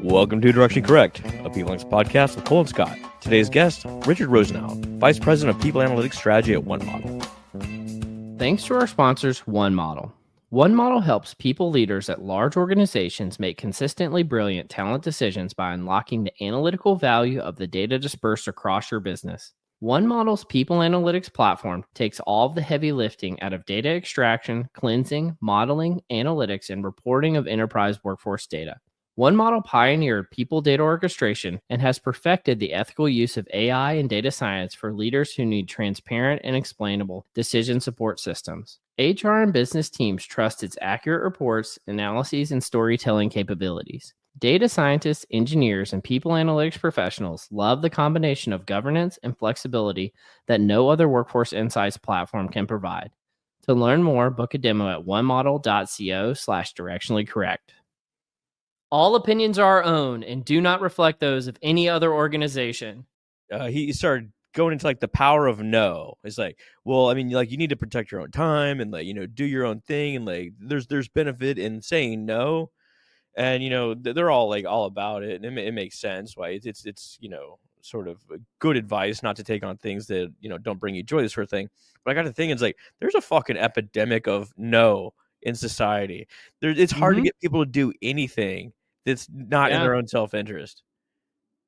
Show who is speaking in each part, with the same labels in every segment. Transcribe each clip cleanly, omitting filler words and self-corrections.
Speaker 1: Welcome to Direction Correct, a People Analytics podcast with Cole and Scott. Today's guest, Richard Rosenow, Vice President of People Analytics Strategy at One Model.
Speaker 2: Thanks to our sponsors, One Model. One Model helps people leaders at large organizations make consistently brilliant talent decisions by unlocking the analytical value of the data dispersed across your business. One Model's People Analytics platform takes all of the heavy lifting out of data extraction, cleansing, modeling, analytics, and reporting of enterprise workforce data. One Model pioneered people data orchestration and has perfected the ethical use of AI and data science for leaders who need transparent and explainable decision support systems. HR and business teams trust its accurate reports, analyses, and storytelling capabilities. Data scientists, engineers, and people analytics professionals love the combination of governance and flexibility that no other workforce insights platform can provide. To learn more, book a demo at onemodel.co/directionallycorrect. All opinions are our own and do not reflect those of any other organization.
Speaker 1: He started going into like the power of no. It's like, well, I mean, like you need to protect your own time and like, do your own thing. And like, there's benefit in saying no. And, they're all like all about it. And it makes sense why it's sort of good advice not to take on things that, don't bring you joy, this sort of thing. But I got to think, it's like, there's a fucking epidemic of no in society. It's hard to get people to do anything that's not in their own self-interest.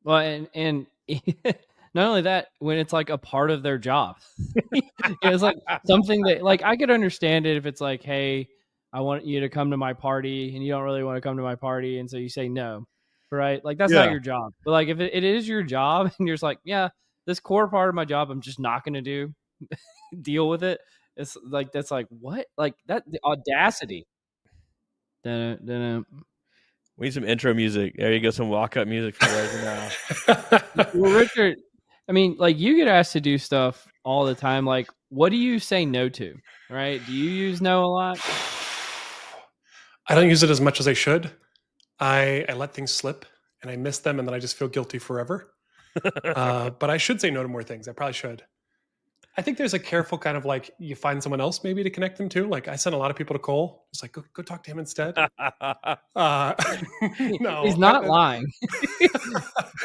Speaker 2: Well, and not only that, when it's like a part of their job, it's like something that like I could understand it if it's like, hey, I want you to come to my party and you don't really want to come to my party. And so you say no, right? Like that's not your job. But like if it is your job and you're just like, yeah, this core part of my job, I'm just not going to do, deal with it. It's like, that's like, what? Like that, the audacity.
Speaker 1: We need some intro music. There you go. Some walk-up music for right now.
Speaker 2: Well, Richard, I mean, like you get asked to do stuff all the time. Like, what do you say no to? Right? Do you use no a lot?
Speaker 3: I don't use it as much as I should. I let things slip and I miss them and then I just feel guilty forever. But I should say no to more things. I probably should. I think there's a careful kind of like you find someone else maybe to connect them to. Like I sent a lot of people to Cole. It's like, go talk to him instead.
Speaker 2: No, he's not lying.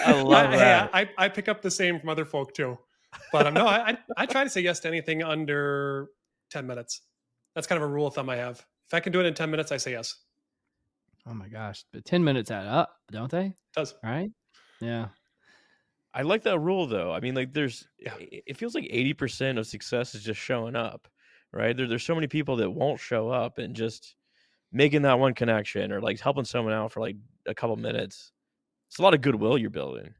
Speaker 1: I love that.
Speaker 3: Hey, I pick up the same from other folk too. But no, I try to say yes to anything under 10 minutes. That's kind of a rule of thumb I have. If I can do it in 10 minutes, I say yes.
Speaker 2: Oh my gosh. But 10 minutes add up, don't they? It
Speaker 3: does.
Speaker 2: Right? Yeah.
Speaker 1: I like that rule though. I mean, like it feels like 80% of success is just showing up, right? There's so many people that won't show up and just making that one connection or like helping someone out for like a couple minutes. It's a lot of goodwill you're building.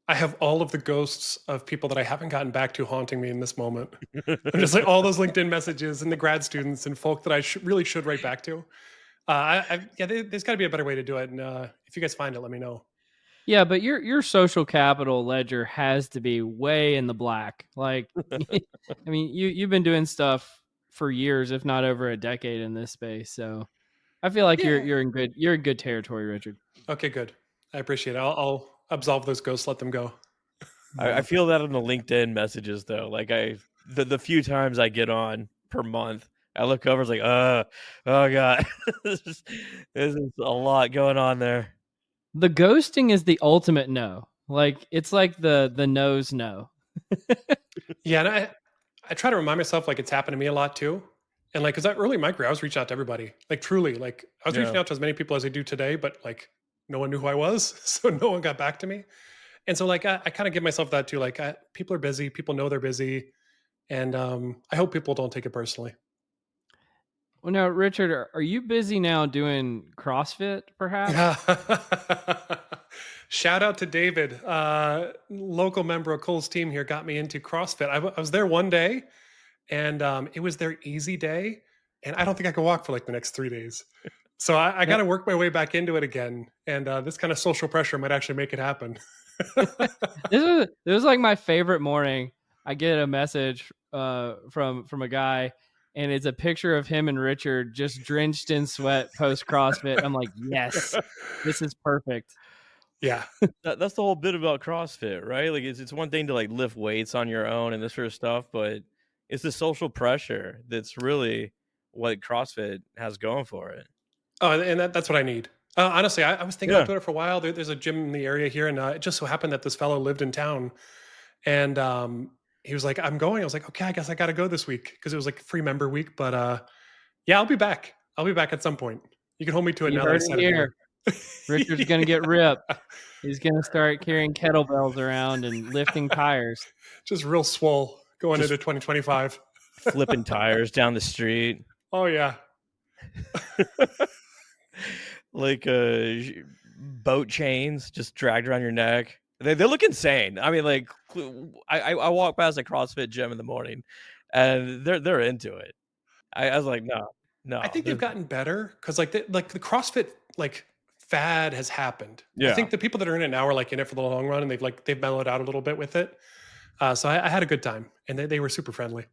Speaker 3: I have all of the ghosts of people that I haven't gotten back to haunting me in this moment. I'm just like all those LinkedIn messages and the grad students and folk that I really should write back to. There's got to be a better way to do it. And if you guys find it, let me know.
Speaker 2: Yeah, but your social capital ledger has to be way in the black. Like, I mean, you've been doing stuff for years, if not over a decade in this space. So I feel like you're in good territory, Richard.
Speaker 3: Okay, good. I appreciate it. I'll absolve those ghosts, let them go.
Speaker 1: I feel that in the LinkedIn messages though. Like the few times I get on per month, I look over, it's like, oh God, this is a lot going on there.
Speaker 2: The ghosting is the ultimate no. Like it's like the no's no.
Speaker 3: Yeah, and I try to remind myself like it's happened to me a lot too. And like, cause early in my career, I was reaching out to everybody. Like truly, like I was reaching out to as many people as I do today, but like no one knew who I was, so no one got back to me. And so like I kind of give myself that too. Like people are busy, people know they're busy, and I hope people don't take it personally.
Speaker 2: Well, now, Richard, are you busy now doing CrossFit, perhaps?
Speaker 3: Shout out to David, local member of Cole's team here, got me into CrossFit. I was there one day, and it was their easy day, and I don't think I could walk for like the next 3 days. So I got to work my way back into it again, and this kind of social pressure might actually make it happen.
Speaker 2: This was like my favorite morning. I get a message from a guy. And it's a picture of him and Richard just drenched in sweat post CrossFit. I'm like, yes, this is perfect.
Speaker 3: Yeah.
Speaker 1: That's the whole bit about CrossFit, right? Like it's one thing to like lift weights on your own and this sort of stuff, but it's the social pressure that's really what CrossFit has going for it.
Speaker 3: Oh, and that's what I need. Honestly, I was thinking about doing it for a while. There's a gym in the area here, and it just so happened that this fellow lived in town, and he was like, "I'm going." I was like, "Okay, I guess I got to go this week," because it was like free member week. But yeah, I'll be back. I'll be back at some point. You can hold me to it
Speaker 2: You
Speaker 3: now that I
Speaker 2: heard it
Speaker 3: said it
Speaker 2: here. Richard's going to get ripped.
Speaker 3: Yeah.
Speaker 2: He's going to start carrying kettlebells around and lifting tires.
Speaker 3: Just real swole going
Speaker 1: Just
Speaker 3: into 2025.
Speaker 1: flipping tires down the street.
Speaker 3: Oh yeah.
Speaker 1: Like boat chains just dragged around your neck. They look insane. I mean, like I walk past a CrossFit gym in the morning, and they're into it. I was like, no.
Speaker 3: I think they've gotten better because like the CrossFit like fad has happened.
Speaker 1: Yeah.
Speaker 3: I think the people that are in it now are like in it for the long run, and they've mellowed out a little bit with it. So I had a good time, and they were super friendly.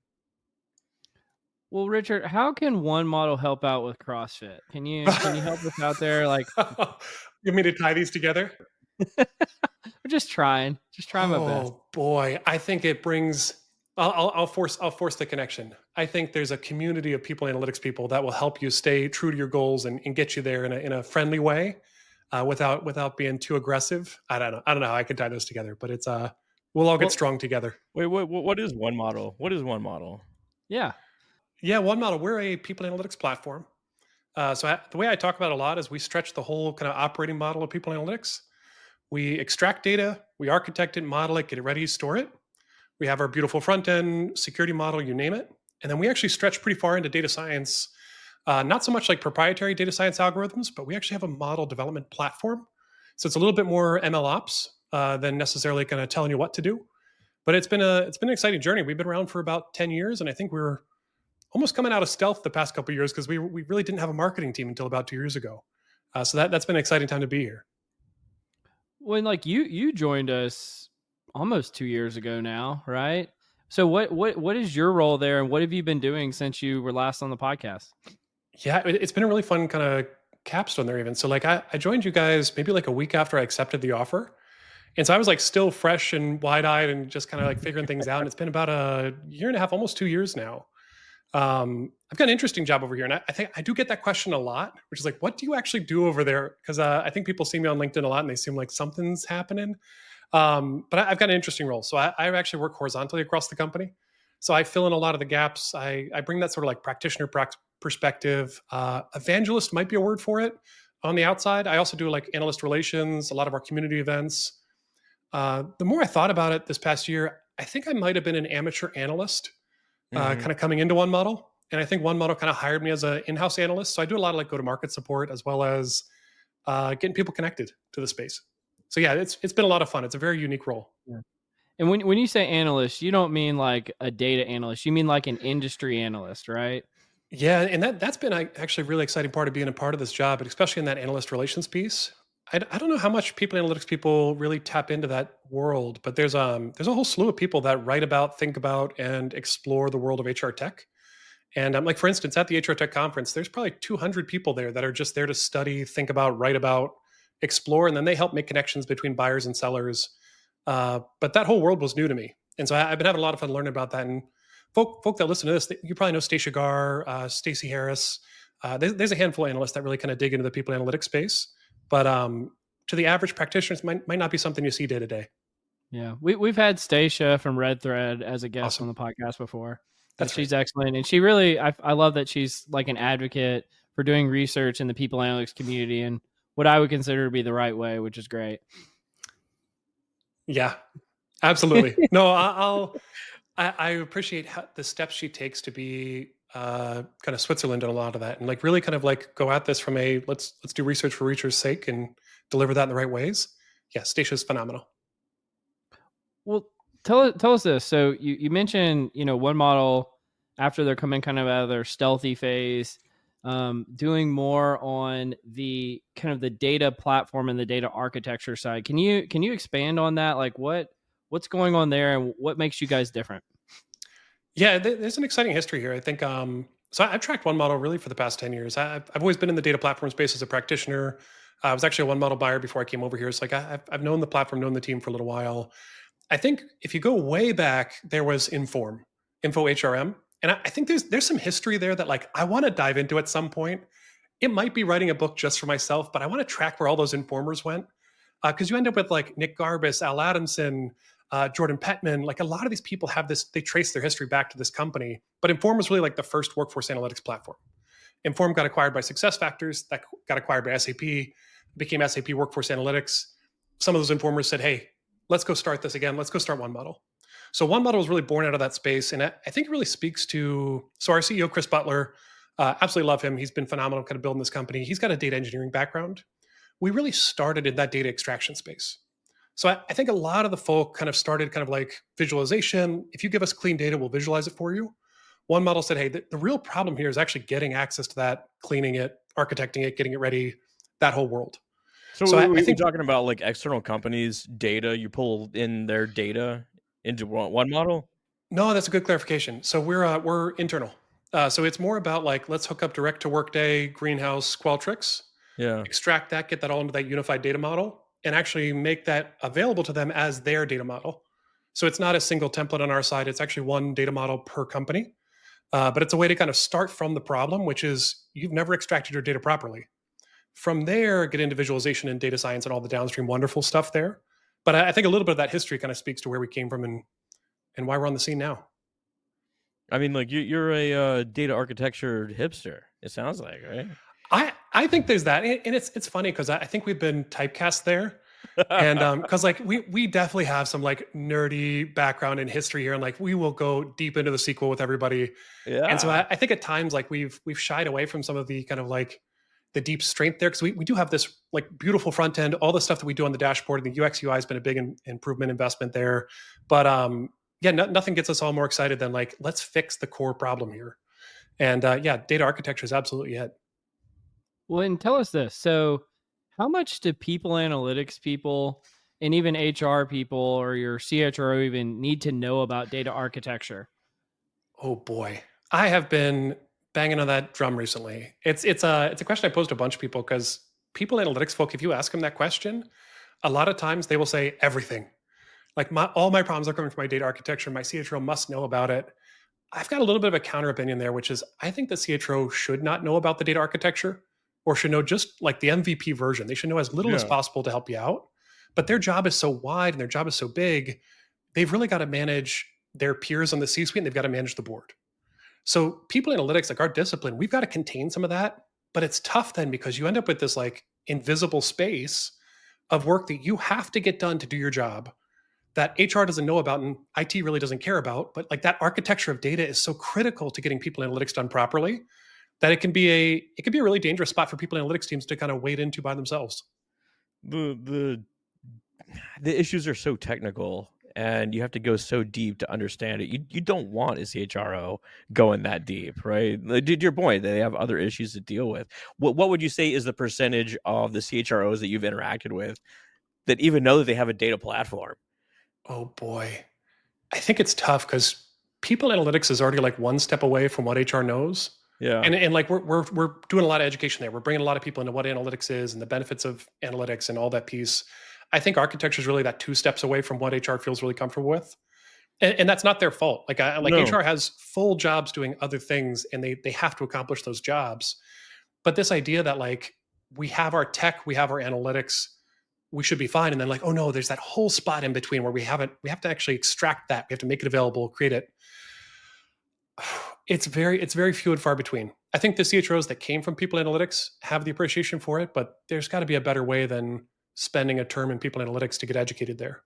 Speaker 2: Well, Richard, how can one model help out with CrossFit? Can you help us out there? Like,
Speaker 3: you want me to tie these together?
Speaker 2: we're just trying my best.
Speaker 3: Oh boy, I think it brings. I'll force the connection. I think there's a community of people analytics people that will help you stay true to your goals and get you there in a friendly way, without being too aggressive. I don't know how I can tie those together, but it's we'll all get strong together.
Speaker 1: Wait, what is one model? What is one model?
Speaker 2: Yeah.
Speaker 3: Yeah, one model. We're a people analytics platform. So the way I talk about it a lot is we stretch the whole kind of operating model of people analytics. We extract data, we architect it, model it, get it ready, store it. We have our beautiful front end, security model, you name it. And then we actually stretch pretty far into data science, not so much like proprietary data science algorithms, but we actually have a model development platform. So it's a little bit more ML ops than necessarily kind of telling you what to do. But it's been an exciting journey. We've been around for about 10 years, and I think we're almost coming out of stealth the past couple of years because we really didn't have a marketing team until about 2 years ago. So that's been an exciting time to be here.
Speaker 2: When like you joined us almost 2 years ago now, right? So what is your role there, and what have you been doing since you were last on the podcast?
Speaker 3: Yeah, it's been a really fun kind of capstone there even. So like I joined you guys maybe like a week after I accepted the offer. And so I was like still fresh and wide-eyed and just kind of like figuring things out. And it's been about a year and a half, almost 2 years now. I've got an interesting job over here, and I think I do get that question a lot, which is like, what do you actually do over there? Because I think people see me on LinkedIn a lot, and they seem like something's happening. But I've got an interesting role. So I actually work horizontally across the company. So I fill in a lot of the gaps. I bring that sort of like practitioner perspective. Evangelist might be a word for it on the outside. I also do like analyst relations, a lot of our community events. The more I thought about it this past year, I think I might have been an amateur analyst. Kind of coming into one model. And I think one model kind of hired me as an in-house analyst. So I do a lot of like go-to-market support as well as getting people connected to the space. So yeah, it's been a lot of fun. It's a very unique role.
Speaker 2: Yeah. And when you say analyst, you don't mean like a data analyst. You mean like an industry analyst, right?
Speaker 3: Yeah, and that's been actually a really exciting part of being a part of this job, but especially in that analyst relations piece. I don't know how much people analytics people really tap into that world, but there's a whole slew of people that write about, think about, and explore the world of HR tech. And like for instance, at the HR Tech conference, there's probably 200 people there that are just there to study, think about, write about, explore, and then they help make connections between buyers and sellers. But that whole world was new to me, and so I've been having a lot of fun learning about that. And folk that listen to this, you probably know Stacia Gar, Stacey Harris. There's a handful of analysts that really kind of dig into the people analytics space. But to the average practitioners, might not be something you see day to day.
Speaker 2: Yeah, we've had Stacia from Red Thread as a guest on the podcast before. She's excellent, and she really I love that she's like an advocate for doing research in the people analytics community and what I would consider to be the right way, which is great.
Speaker 3: Yeah, absolutely. No, I appreciate the steps she takes to be kind of Switzerland and a lot of that, and like really kind of like go at this from a let's do research for research's sake and deliver that in the right ways. Yeah, Stacia's phenomenal.
Speaker 2: Well, tell us this. So you mentioned one model after they're coming kind of out of their stealthy phase, doing more on the kind of the data platform and the data architecture side. Can you expand on that? Like what's going on there and what makes you guys different?
Speaker 3: Yeah, there's an exciting history here. I think so I've tracked one model really for the past 10 years. I've always been in the data platform space as a practitioner. I was actually a one model buyer before I came over here. So like I've known the platform, known the team for a little while. I think if you go way back, there was Info HRM. And I think there's some history there that like I want to dive into at some point. it might be writing a book just for myself, but I want to track where all those informers went. Because you end up with like Nick Garbus, Al Adamson, Jordan Petman. Like a lot of these people have this, they trace their history back to this company. But Inform was really like the first workforce analytics platform. Inform got acquired by SuccessFactors, that got acquired by SAP, became SAP Workforce Analytics. Some of those informers said, hey, let's go start this again. Let's go start One Model. So One Model was really born out of that space. And I think it really speaks to, so our CEO, Chris Butler, absolutely love him. He's been phenomenal kind of building this company. He's got a data engineering background. We really started in that data extraction space. So I think a lot of the folk kind of started kind of like visualization. If you give us clean data, we'll visualize it for you. One model said, hey, the real problem here is actually getting access to that, cleaning it, architecting it, getting it ready, that whole world.
Speaker 1: So I think talking about like external companies' data, you pull in their data into one model?
Speaker 3: No, that's a good clarification. So we're internal. So it's more about like, let's hook up direct to Workday, Greenhouse, Qualtrics,
Speaker 1: Yeah.
Speaker 3: extract that, get that all into that unified data model, and actually make that available to them as their data model. So it's not a single template on our side. It's actually one data model per company. But it's a way to kind of start from the problem, which is you've never extracted your data properly. From there, get into visualization and data science and all the downstream wonderful stuff there. But I think a little bit of that history kind of speaks to where we came from and why we're on the scene now.
Speaker 1: I mean, like you're a data architecture hipster. It sounds like, right?
Speaker 3: I think there's that, and it's funny because I think we've been typecast there, and because like we definitely have some like nerdy background in history here, and like we will go deep into the sequel with everybody.
Speaker 1: Yeah.
Speaker 3: And so I think at times like we've shied away from some of the kind of like the deep strength there because we do have this like beautiful front end, all the stuff that we do on the dashboard, and the UX UI has been a big improvement investment there. But yeah, nothing gets us all more excited than like let's fix the core problem here. And yeah, data architecture is absolutely it.
Speaker 2: Well, and tell us this. So, how much do people analytics people and even HR people or your CHRO even need to know about data architecture?
Speaker 3: Oh boy, I have been banging on that drum recently. It's a question I posed to a bunch of people because people analytics folk, if you ask them that question, a lot of times they will say everything. Like all my problems are coming from my data architecture. My CHRO must know about it. I've got a little bit of a counter opinion there, which is I think the CHRO should not know about the data architecture or should know just like the MVP version. They should know as little as possible to help you out. But their job is so wide and their job is so big, they've really got to manage their peers on the C suite and they've got to manage the board. So people analytics, like our discipline, we've got to contain some of that. But it's tough then because you end up with this like invisible space of work that you have to get done to do your job that HR doesn't know about and IT really doesn't care about. But like that architecture of data is so critical to getting people analytics done properly that it can be a really dangerous spot for people analytics teams to kind of wade into by themselves.
Speaker 1: The issues are so technical and you have to go so deep to understand it. You don't want a CHRO going that deep, right? To your point, they have other issues to deal with. What would you say is the percentage of the CHROs that you've interacted with that even know that they have a data platform?
Speaker 3: Oh boy. I think it's tough because people analytics is already like one step away from what HR knows.
Speaker 1: Yeah.
Speaker 3: And like we're doing a lot of education there. We're bringing a lot of people into what analytics is and the benefits of analytics and all that piece. I think architecture is really that two steps away from what HR feels really comfortable with. And that's not their fault. Like
Speaker 1: No.
Speaker 3: HR has full jobs doing other things and they have to accomplish those jobs. But this idea that like we have our tech, we have our analytics, we should be fine. And then like, oh no, there's that whole spot in between where we have to actually extract that. We have to make it available, create it. It's very few and far between. I think the CHROs that came from people analytics have the appreciation for it, but there's got to be a better way than spending a term in people analytics to get educated there.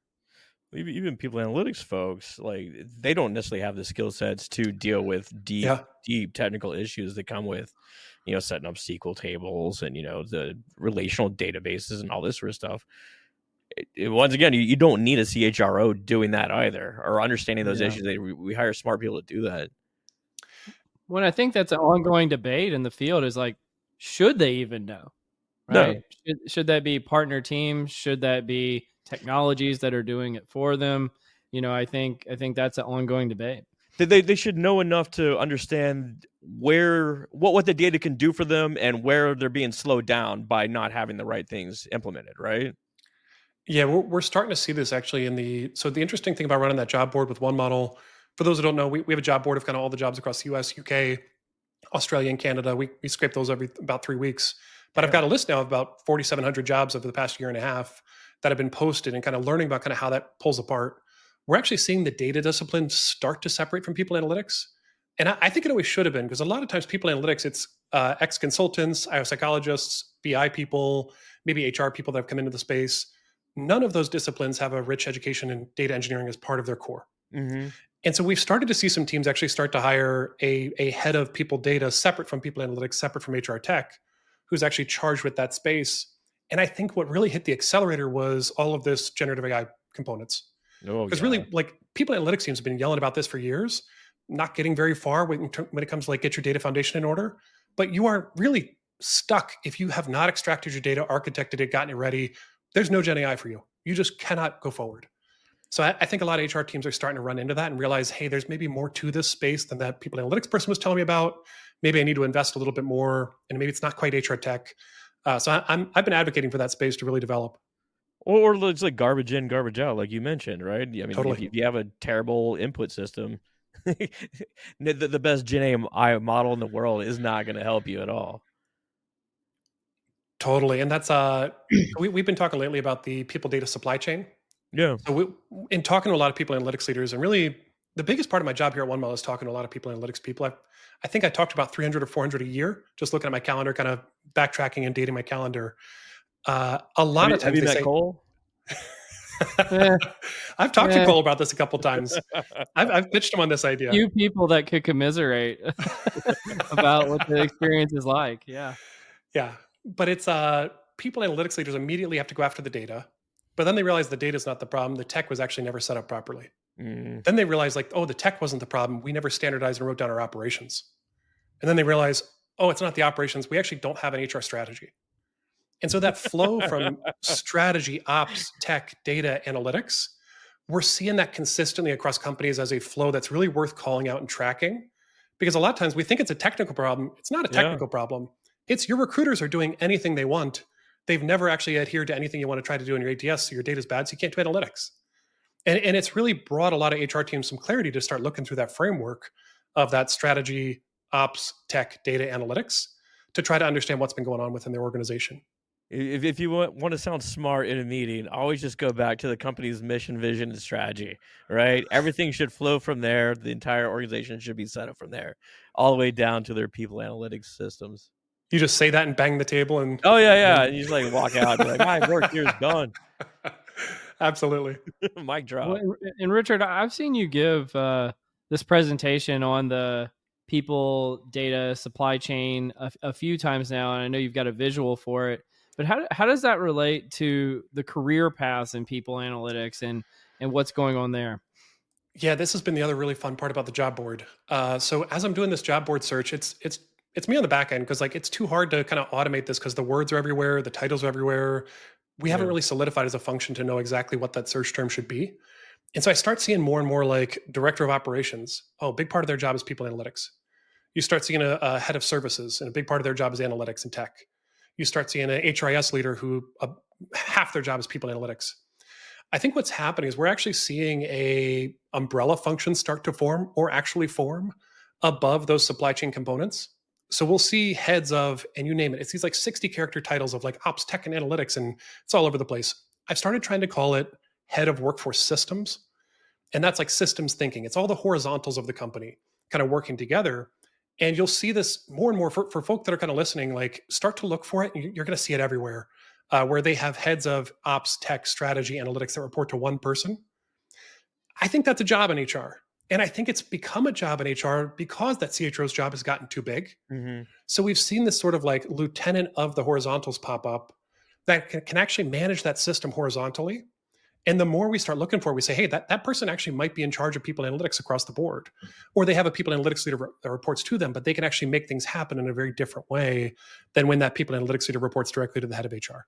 Speaker 1: Even people analytics folks, like they don't necessarily have the skill sets to deal with deep technical issues that come with, setting up SQL tables and, the relational databases and all this sort of stuff. Once again, you don't need a CHRO doing that either or understanding those issues. We hire smart people to do that.
Speaker 2: Well, I think that's an ongoing debate in the field is like, should they even know? Right? No. Should that be partner teams? Should that be technologies that are doing it for them? I think that's an ongoing debate.
Speaker 1: They should know enough to understand what the data can do for them and where they're being slowed down by not having the right things implemented, right?
Speaker 3: Yeah, we're starting to see this actually so the interesting thing about running that job board with One Model, for those who don't know, we have a job board of kind of all the jobs across the US, UK, Australia and Canada. We scrape those every about 3 weeks. But I've
Speaker 1: Damn.
Speaker 3: got a list now of about 4,700 jobs over the past year and a half that have been posted, and kind of learning about kind of how that pulls apart. We're actually seeing the data disciplines start to separate from people analytics. And I think it always should have been, because a lot of times people analytics, it's ex-consultants, IO psychologists, BI people, maybe HR people that have come into the space. None of those disciplines have a rich education in data engineering as part of their core.
Speaker 1: Mm-hmm.
Speaker 3: And so we've started to see some teams actually start to hire a head of people data separate from people analytics, separate from HR tech, who's actually charged with that space. And I think what really hit the accelerator was all of this generative AI components.
Speaker 1: Oh
Speaker 3: Because
Speaker 1: yeah.
Speaker 3: really, like, people analytics teams have been yelling about this for years, not getting very far when it comes to like get your data foundation in order. But you are really stuck if you have not extracted your data, architected it, gotten it ready. There's no Gen AI for you. You just cannot go forward. So I think a lot of HR teams are starting to run into that and realize, hey, there's maybe more to this space than that people analytics person was telling me about. Maybe I need to invest a little bit more, and maybe it's not quite HR tech. So I've been advocating for that space to really develop.
Speaker 1: Or it's like garbage in, garbage out, like you mentioned, right? I mean,
Speaker 3: Totally.
Speaker 1: if you have a terrible input system, the best Gen AI model in the world is not going to help you at all.
Speaker 3: Totally. And that's we've been talking lately about the people data supply chain.
Speaker 1: Yeah.
Speaker 3: So in talking to a lot of people analytics leaders, and really the biggest part of my job here at OneMile is talking to a lot of people analytics people. I think I talked about 300 or 400 a year, just looking at my calendar, kind of backtracking and dating my calendar. A lot of
Speaker 1: Have
Speaker 3: times
Speaker 1: you
Speaker 3: they
Speaker 1: met
Speaker 3: say,
Speaker 1: Cole?
Speaker 3: I've talked to
Speaker 2: Eh.
Speaker 3: Cole about this a couple times. I've pitched him on this idea.
Speaker 2: Few people that could commiserate about what the experience is like. Yeah.
Speaker 3: Yeah. But it's people analytics leaders immediately have to go after the data, but then they realize the data is not the problem. The tech was actually never set up properly.
Speaker 1: Mm.
Speaker 3: Then they realize, like, oh, the tech wasn't the problem. We never standardized and wrote down our operations. And then they realize, oh, it's not the operations. We actually don't have an HR strategy. And so that flow from strategy, ops, tech, data, analytics, we're seeing that consistently across companies as a flow that's really worth calling out and tracking. Because a lot of times we think it's a technical problem. It's not a
Speaker 1: Yeah.
Speaker 3: technical problem. It's your recruiters are doing anything they want. They've never actually adhered to anything you want to try to do in your ATS, so your data's bad, so you can't do analytics. And it's really brought a lot of HR teams some clarity to start looking through that framework of that strategy, ops, tech, data, analytics to try to understand what's been going on within their organization.
Speaker 1: If you want to sound smart in a meeting, always just go back to the company's mission, vision, and strategy, right? Everything should flow from there. The entire organization should be set up from there, all the way down to their people analytics systems.
Speaker 3: You just say that and bang the table and
Speaker 1: Oh yeah. And you just like walk out and be like, my work here is done.
Speaker 3: Absolutely.
Speaker 1: Mic drop.
Speaker 2: Well, and Richard, I've seen you give this presentation on the people data supply chain a few times now, and I know you've got a visual for it. But how does that relate to the career paths in people analytics and what's going on there?
Speaker 3: Yeah, this has been the other really fun part about the job board. So as I'm doing this job board search, it's me on the back end, because like it's too hard to kind of automate this because the words are everywhere, the titles are everywhere. We haven't
Speaker 1: Yeah.
Speaker 3: really solidified as a function to know exactly what that search term should be. And so I start seeing more and more like director of operations. Oh, a big part of their job is people analytics. You start seeing a head of services, and a big part of their job is analytics and tech. You start seeing an HRIS leader who half their job is people analytics. I think what's happening is we're actually seeing a umbrella function start to form, or actually form, above those supply chain components. So we'll see heads of, and you name it, it's these like 60 character titles of like ops, tech, and analytics, and it's all over the place. I've started trying to call it head of workforce systems. And that's like systems thinking. It's all the horizontals of the company kind of working together. And you'll see this more and more for folk that are kind of listening, like start to look for it. You're going to see it everywhere, where they have heads of ops, tech, strategy, analytics that report to one person. I think that's a job in HR. And I think it's become a job in HR because that CHRO's job has gotten too big.
Speaker 1: Mm-hmm.
Speaker 3: So we've seen this sort of like lieutenant of the horizontals pop up that can actually manage that system horizontally. And the more we start looking for, we say, hey, that person actually might be in charge of people analytics across the board. Or they have a people analytics leader that reports to them, but they can actually make things happen in a very different way than when that people analytics leader reports directly to the head of HR.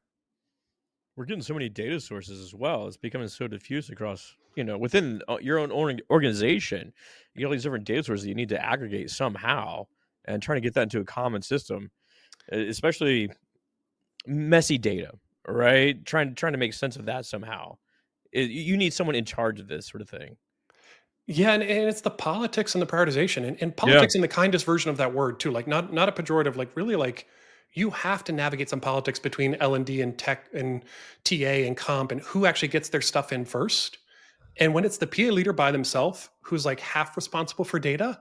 Speaker 1: We're getting so many data sources as well. It's becoming so diffuse across, within your own organization. You get all these different data sources that you need to aggregate somehow, and trying to get that into a common system, especially messy data, right? Trying to make sense of that somehow. You need someone in charge of this sort of thing.
Speaker 3: Yeah, and it's the politics and the prioritization, and
Speaker 1: Yeah.
Speaker 3: politics in the kindest version of that word too. Like not a pejorative. Like really, like you have to navigate some politics between L&D and tech and TA and comp and who actually gets their stuff in first. And when it's the PA leader by themselves who's like half responsible for data,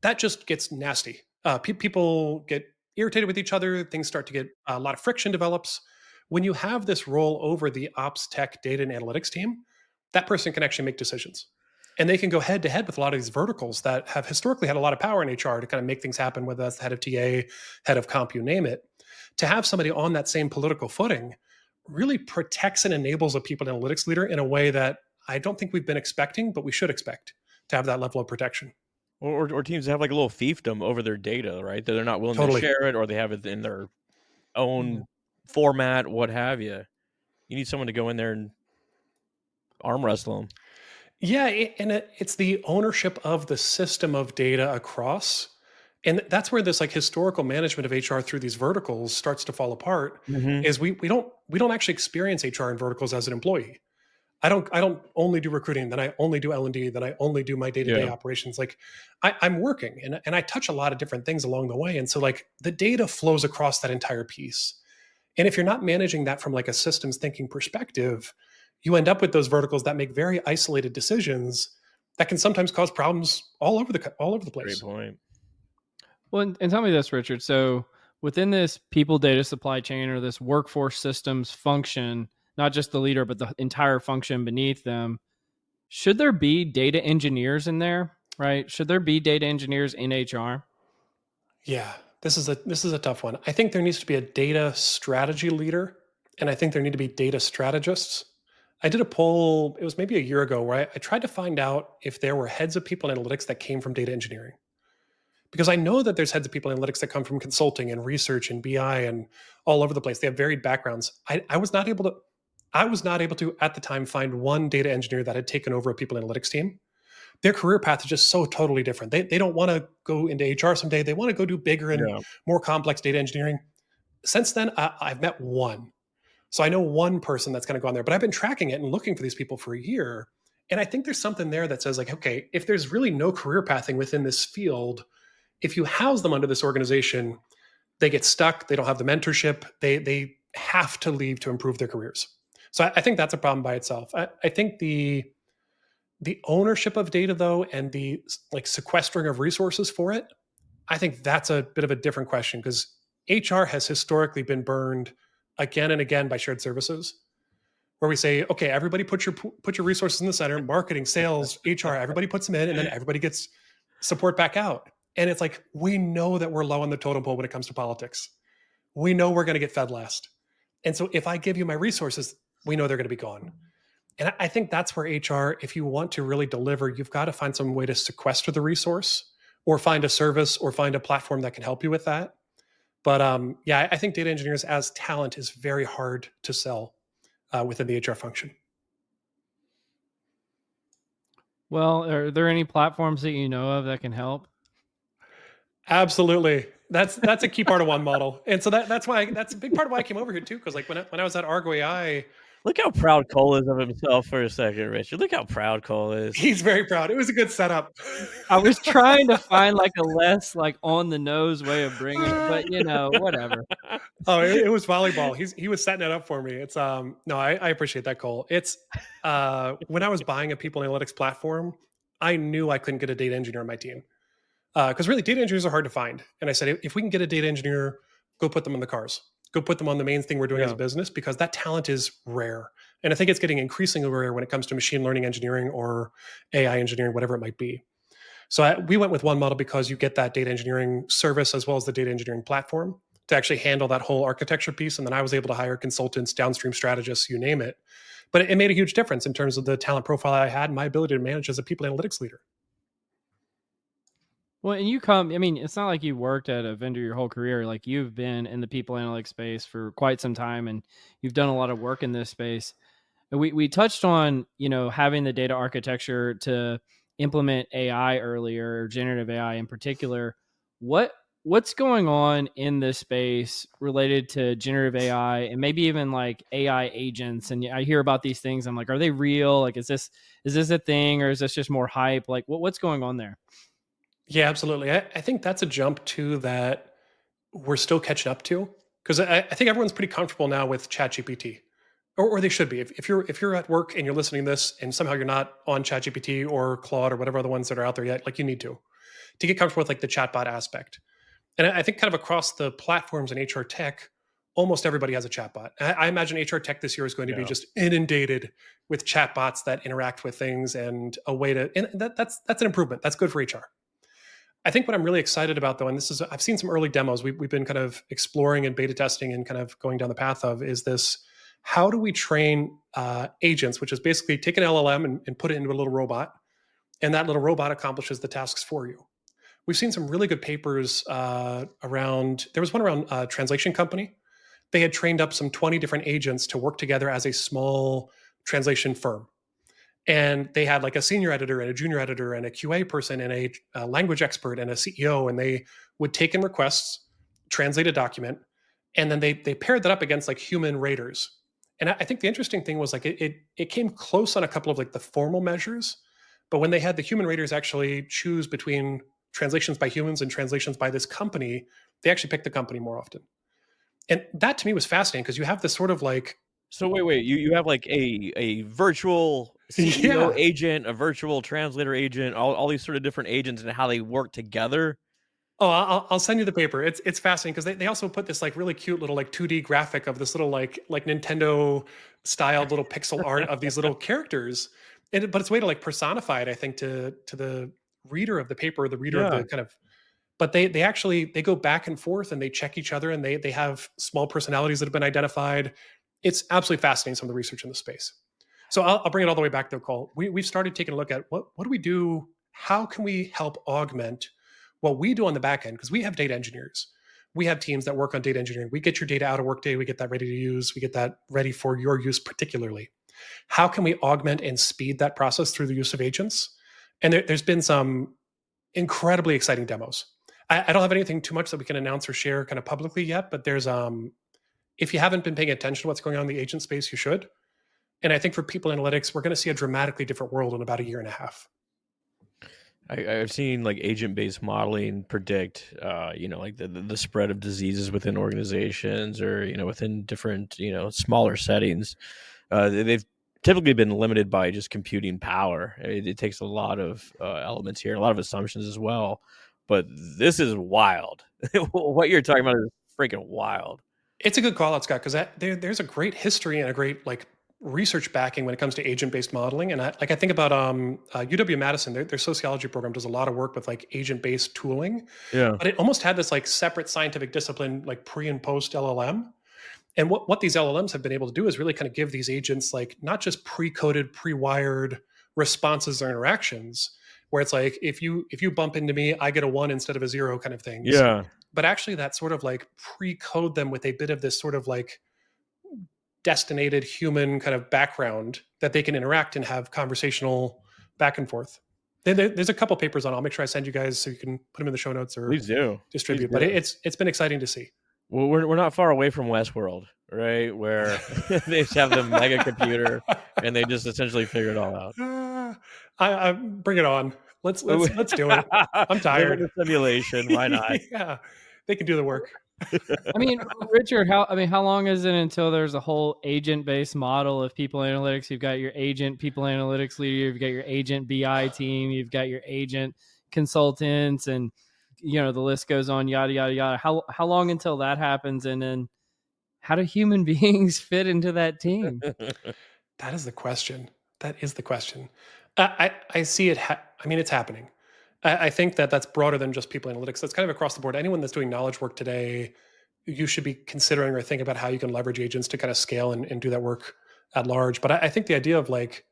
Speaker 3: that just gets nasty. People get irritated with each other. Things start to get a lot of friction develops. When you have this role over the ops, tech, data, and analytics team, that person can actually make decisions. And they can go head to head with a lot of these verticals that have historically had a lot of power in HR to kind of make things happen, whether that's the head of TA, head of comp, you name it. To have somebody on that same political footing really protects and enables a people analytics leader in a way that I don't think we've been expecting, but we should expect to have that level of protection.
Speaker 1: Or teams have like a little fiefdom over their data, right? That they're not willing to
Speaker 3: Totally.
Speaker 1: share it, or they have it in their own format, what have you. You need someone to go in there and arm wrestle them.
Speaker 3: Yeah, it's the ownership of the system of data across, and that's where this like historical management of HR through these verticals starts to fall apart.
Speaker 1: Mm-hmm.
Speaker 3: Is we don't actually experience HR in verticals as an employee. I don't only do recruiting, then I only do L&D, then I only do my day-to-day
Speaker 1: Yeah.
Speaker 3: operations. Like I'm working and I touch a lot of different things along the way. And so like the data flows across that entire piece. And if you're not managing that from like a systems thinking perspective, you end up with those verticals that make very isolated decisions that can sometimes cause problems all over the
Speaker 1: Great
Speaker 3: place.
Speaker 1: point.
Speaker 2: Well, and tell me this, Richard. So within this people data supply chain or this workforce systems function, not just the leader, but the entire function beneath them, should there be data engineers in there, right? Should there be data engineers in HR?
Speaker 3: Yeah, this is a tough one. I think there needs to be a data strategy leader, and I think there need to be data strategists. I did a poll, it was maybe a year ago, where I tried to find out if there were heads of people analytics that came from data engineering. Because I know that there's heads of people analytics that come from consulting and research and BI and all over the place. They have varied backgrounds. I was not able to at the time find one data engineer that had taken over a people analytics team. Their career path is just so totally different. They don't want to go into HR someday. They want to go do bigger and
Speaker 1: Yeah.
Speaker 3: more complex data engineering. Since then, I've met one. So I know one person that's going to go on there, but I've been tracking it and looking for these people for a year. And I think there's something there that says, like, okay, if there's really no career pathing within this field, if you house them under this organization, they get stuck. They don't have the mentorship. They have to leave to improve their careers. So I think that's a problem by itself. I think the ownership of data though, and the like sequestering of resources for it, I think that's a bit of a different question because HR has historically been burned again and again by shared services where we say, okay, everybody put your resources in the center, marketing, sales, HR, everybody puts them in, and then everybody gets support back out. And it's like we know that we're low on the totem pole when it comes to politics. We know we're going to get fed last. And so if I give you my resources, we know they're going to be gone. And I think that's where HR, if you want to really deliver, you've got to find some way to sequester the resource or find a service or find a platform that can help you with that. But yeah, I think data engineers as talent is very hard to sell within the HR function.
Speaker 2: Well, are there any platforms that you know of that can help?
Speaker 3: Absolutely. That's a key part of one model. And so that's a big part of why I came over here too. Cause like when I was at Argo AI,
Speaker 1: Look how proud Cole is of himself for a second, Richard. Look how proud Cole is.
Speaker 3: he's very proud. It was a good setup.
Speaker 2: I was trying to find like a less like on the nose way of bringing it, but whatever.
Speaker 3: Oh, it was volleyball. He was setting it up for me. It's no, I appreciate that, Cole. It's when I was buying a people analytics platform, I knew I couldn't get a data engineer on my team. Because really data engineers are hard to find. And I said, if we can get a data engineer, go put them in the cars. Go put them on the main thing we're doing as a business because that talent is rare. And I think it's getting increasingly rare when it comes to machine learning engineering or AI engineering, whatever it might be. So we went with one model because you get that data engineering service as well as the data engineering platform to actually handle that whole architecture piece. And then I was able to hire consultants, downstream strategists, you name it. But it made a huge difference in terms of the talent profile I had and my ability to manage as a people analytics leader.
Speaker 2: Well, and it's not like you worked at a vendor your whole career. Like you've been in the people analytics space for quite some time and you've done a lot of work in this space. And we touched on, having the data architecture to implement AI earlier, or generative AI in particular. What what's going on in this space related to generative AI and maybe even like AI agents? And I hear about these things. I'm like, are they real? Like, is this a thing, or is this just more hype? Like, what's going on there?
Speaker 3: Yeah, absolutely. I think that's a jump too that we're still catching up to, because I think everyone's pretty comfortable now with ChatGPT, or they should be. If you're at work and you're listening to this and somehow you're not on ChatGPT or Claude or whatever other ones that are out there yet, like you need to get comfortable with like the chatbot aspect. And I think kind of across the platforms in HR tech, almost everybody has a chatbot. I imagine HR tech this year is going to be
Speaker 1: Yeah.
Speaker 3: just inundated with chatbots that interact with things, and a way to, and that's an improvement. That's good for HR. I think what I'm really excited about, though, and this is, I've seen some early demos we've been kind of exploring and beta testing and kind of going down the path of, is this: how do we train agents, which is basically take an LLM and put it into a little robot, and that little robot accomplishes the tasks for you. We've seen some really good papers around. There was one around translation company. They had trained up some 20 different agents to work together as a small translation firm, and they had like a senior editor and a junior editor and a QA person and a language expert and a CEO, and they would take in requests, translate a document, and then they paired that up against like human raters. And I think the interesting thing was like it came close on a couple of like the formal measures, but when they had the human raters actually choose between translations by humans and translations by this company, they actually picked the company more often. And that to me was fascinating, because you have this sort of like,
Speaker 1: So wait, you have like a virtual CEO
Speaker 3: yeah.
Speaker 1: agent, a virtual translator agent, all these sort of different agents and how they work together.
Speaker 3: Oh, I'll send you the paper. It's fascinating, because they also put this like really cute little like 2D graphic of this little like Nintendo styled little pixel art of these little characters, but it's a way to like personify it, I think, to the reader of the paper, the reader of
Speaker 1: Yeah.
Speaker 3: the kind of. But they actually they go back and forth and they check each other, and they have small personalities that have been identified. It's absolutely fascinating, some of the research in the space. So I'll bring it all the way back though, Cole. We've started taking a look at what do we do? How can we help augment what we do on the back end? Because we have data engineers. We have teams that work on data engineering. We get your data out of Workday. We get that ready to use. We get that ready for your use particularly. How can we augment and speed that process through the use of agents? And there's been some incredibly exciting demos. I don't have anything too much that we can announce or share kind of publicly yet, but there's if you haven't been paying attention to what's going on in the agent space, you should. And I think for people analytics, we're going to see a dramatically different world in about a year and a half.
Speaker 1: I've seen like agent-based modeling predict, like the spread of diseases within organizations, or within different smaller settings. They've typically been limited by just computing power. It takes a lot of elements here, a lot of assumptions as well. But this is wild. What you're talking about is freaking wild.
Speaker 3: It's a good call out, Scott, because there's a great history and a great like research backing when it comes to agent-based modeling. And I think about UW Madison, their sociology program does a lot of work with like agent-based tooling,
Speaker 1: Yeah.
Speaker 3: but it almost had this like separate scientific discipline, like pre and post LLM. And what these LLMs have been able to do is really kind of give these agents like not just pre-coded, pre-wired responses or interactions, where it's like if you bump into me, I get a 1 instead of a 0 kind of things.
Speaker 1: Yeah.
Speaker 3: But actually that sort of like pre-code them with a bit of this sort of like destinated human kind of background that they can interact and have conversational back and forth. There's a couple papers on. I'll make sure I send you guys so you can put them in the show notes or
Speaker 1: Please do. Please
Speaker 3: distribute. But
Speaker 1: do.
Speaker 3: it's been exciting to see.
Speaker 1: Well, we're not far away from Westworld, right? Where they just have the mega computer and they just essentially figure it all out.
Speaker 3: I bring it on. Let's do it. I'm
Speaker 1: Live in
Speaker 3: tired.
Speaker 1: the simulation. Why not?
Speaker 3: Yeah, they can do the work.
Speaker 2: I mean, Richard, how long is it until there's a whole agent-based model of people analytics? You've got your agent people analytics leader, you've got your agent BI team, you've got your agent consultants, and the list goes on, yada yada yada. How long until that happens, and then how do human beings fit into that team?
Speaker 3: That is the question. That is the question. I see it. I mean, it's happening. I think that that's broader than just people analytics. That's kind of across the board. Anyone that's doing knowledge work today, you should be considering or thinking about how you can leverage agents to kind of scale and do that work at large. But I think the idea of like,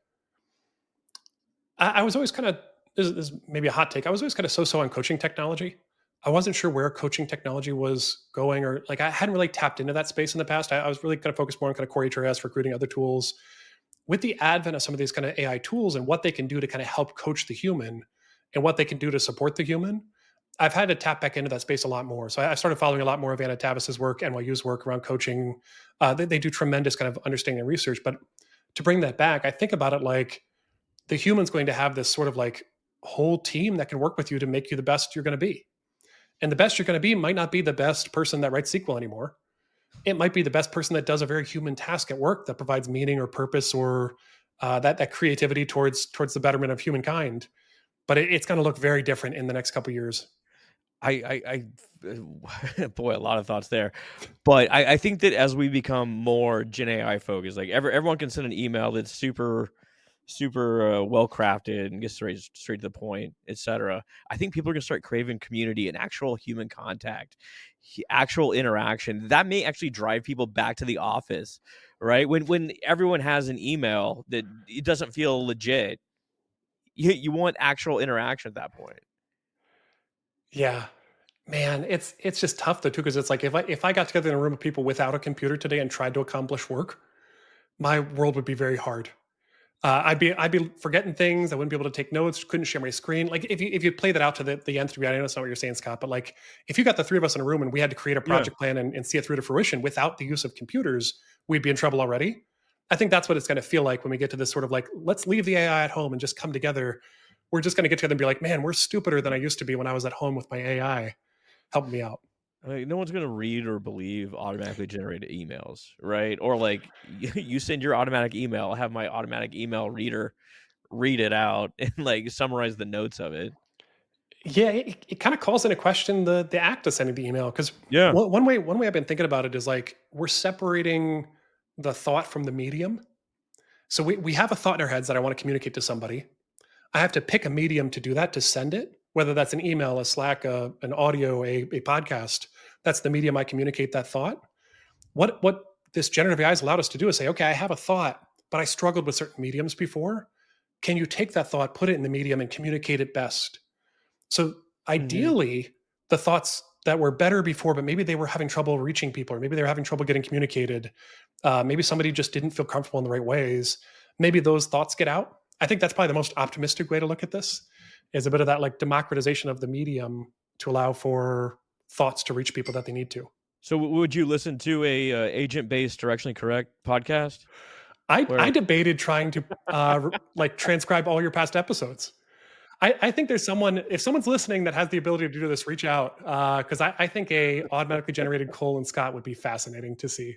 Speaker 3: I was always kind of, this is maybe a hot take. I was always kind of so on coaching technology. I wasn't sure where coaching technology was going, or like I hadn't really tapped into that space in the past. I was really kind of focused more on kind of core HRS, recruiting, other tools. With the advent of some of these kind of AI tools and what they can do to kind of help coach the human and what they can do to support the human, I've had to tap back into that space a lot more. So I started following a lot more of Anna Tavis's work, NYU's work around coaching. They do tremendous kind of understanding and research. But to bring that back, I think about it like the human's going to have this sort of like whole team that can work with you to make you the best you're going to be. And the best you're going to be might not be the best person that writes SQL anymore. It might be the best person that does a very human task at work that provides meaning or purpose or that creativity towards the betterment of humankind. But it's going to look very different in the next couple of years.
Speaker 1: Boy, a lot of thoughts there. But I think that as we become more Gen AI focused, like everyone can send an email that's super well crafted and gets straight to the point, etc. I think people are gonna start craving community and actual human contact, actual interaction. That may actually drive people back to the office, right? When everyone has an email that it doesn't feel legit, you want actual interaction at that point.
Speaker 3: Yeah, man, it's just tough though too because it's like if I got together in a room of people without a computer today and tried to accomplish work, my world would be very hard. I'd be forgetting things. I wouldn't be able to take notes. Couldn't share my screen. Like if you play that out to the nth degree, I know that's not what you're saying, Scott. But like if you got the three of us in a room and we had to create a
Speaker 1: Yeah.
Speaker 3: project plan and see it through to fruition without the use of computers, we'd be in trouble already. I think that's what it's going to feel like when we get to this sort of like let's leave the AI at home and just come together. We're just going to get together and be like, man, we're stupider than I used to be when I was at home with my AI. Help me out.
Speaker 1: Like, no one's gonna read or believe automatically generated emails, right? Or like you send your automatic email, have my automatic email reader read it out and like summarize the notes of it.
Speaker 3: Yeah, it kind of calls into question the act of sending the email because
Speaker 1: Yeah.
Speaker 3: one way I've been thinking about it is like we're separating the thought from the medium. So we have a thought in our heads that I want to communicate to somebody. I have to pick a medium to do that to send it, whether that's an email, a Slack, an audio, a podcast. That's the medium I communicate that thought. What this generative AI has allowed us to do is say, okay, I have a thought, but I struggled with certain mediums before. Can you take that thought, put it in the medium, and communicate it best? So
Speaker 1: Mm-hmm.
Speaker 3: ideally, the thoughts that were better before, but maybe they were having trouble reaching people, or maybe they were having trouble getting communicated. Maybe somebody just didn't feel comfortable in the right ways. Maybe those thoughts get out. I think that's probably the most optimistic way to look at this is a bit of that like democratization of the medium to allow for thoughts to reach people that they need to.
Speaker 1: So would you listen to a agent-based directionally correct podcast?
Speaker 3: I
Speaker 1: Where
Speaker 3: debated trying to like transcribe all your past episodes. I think there's someone, if someone's listening that has the ability to do this, reach out because I think a automatically generated Cole and Scott would be fascinating to see.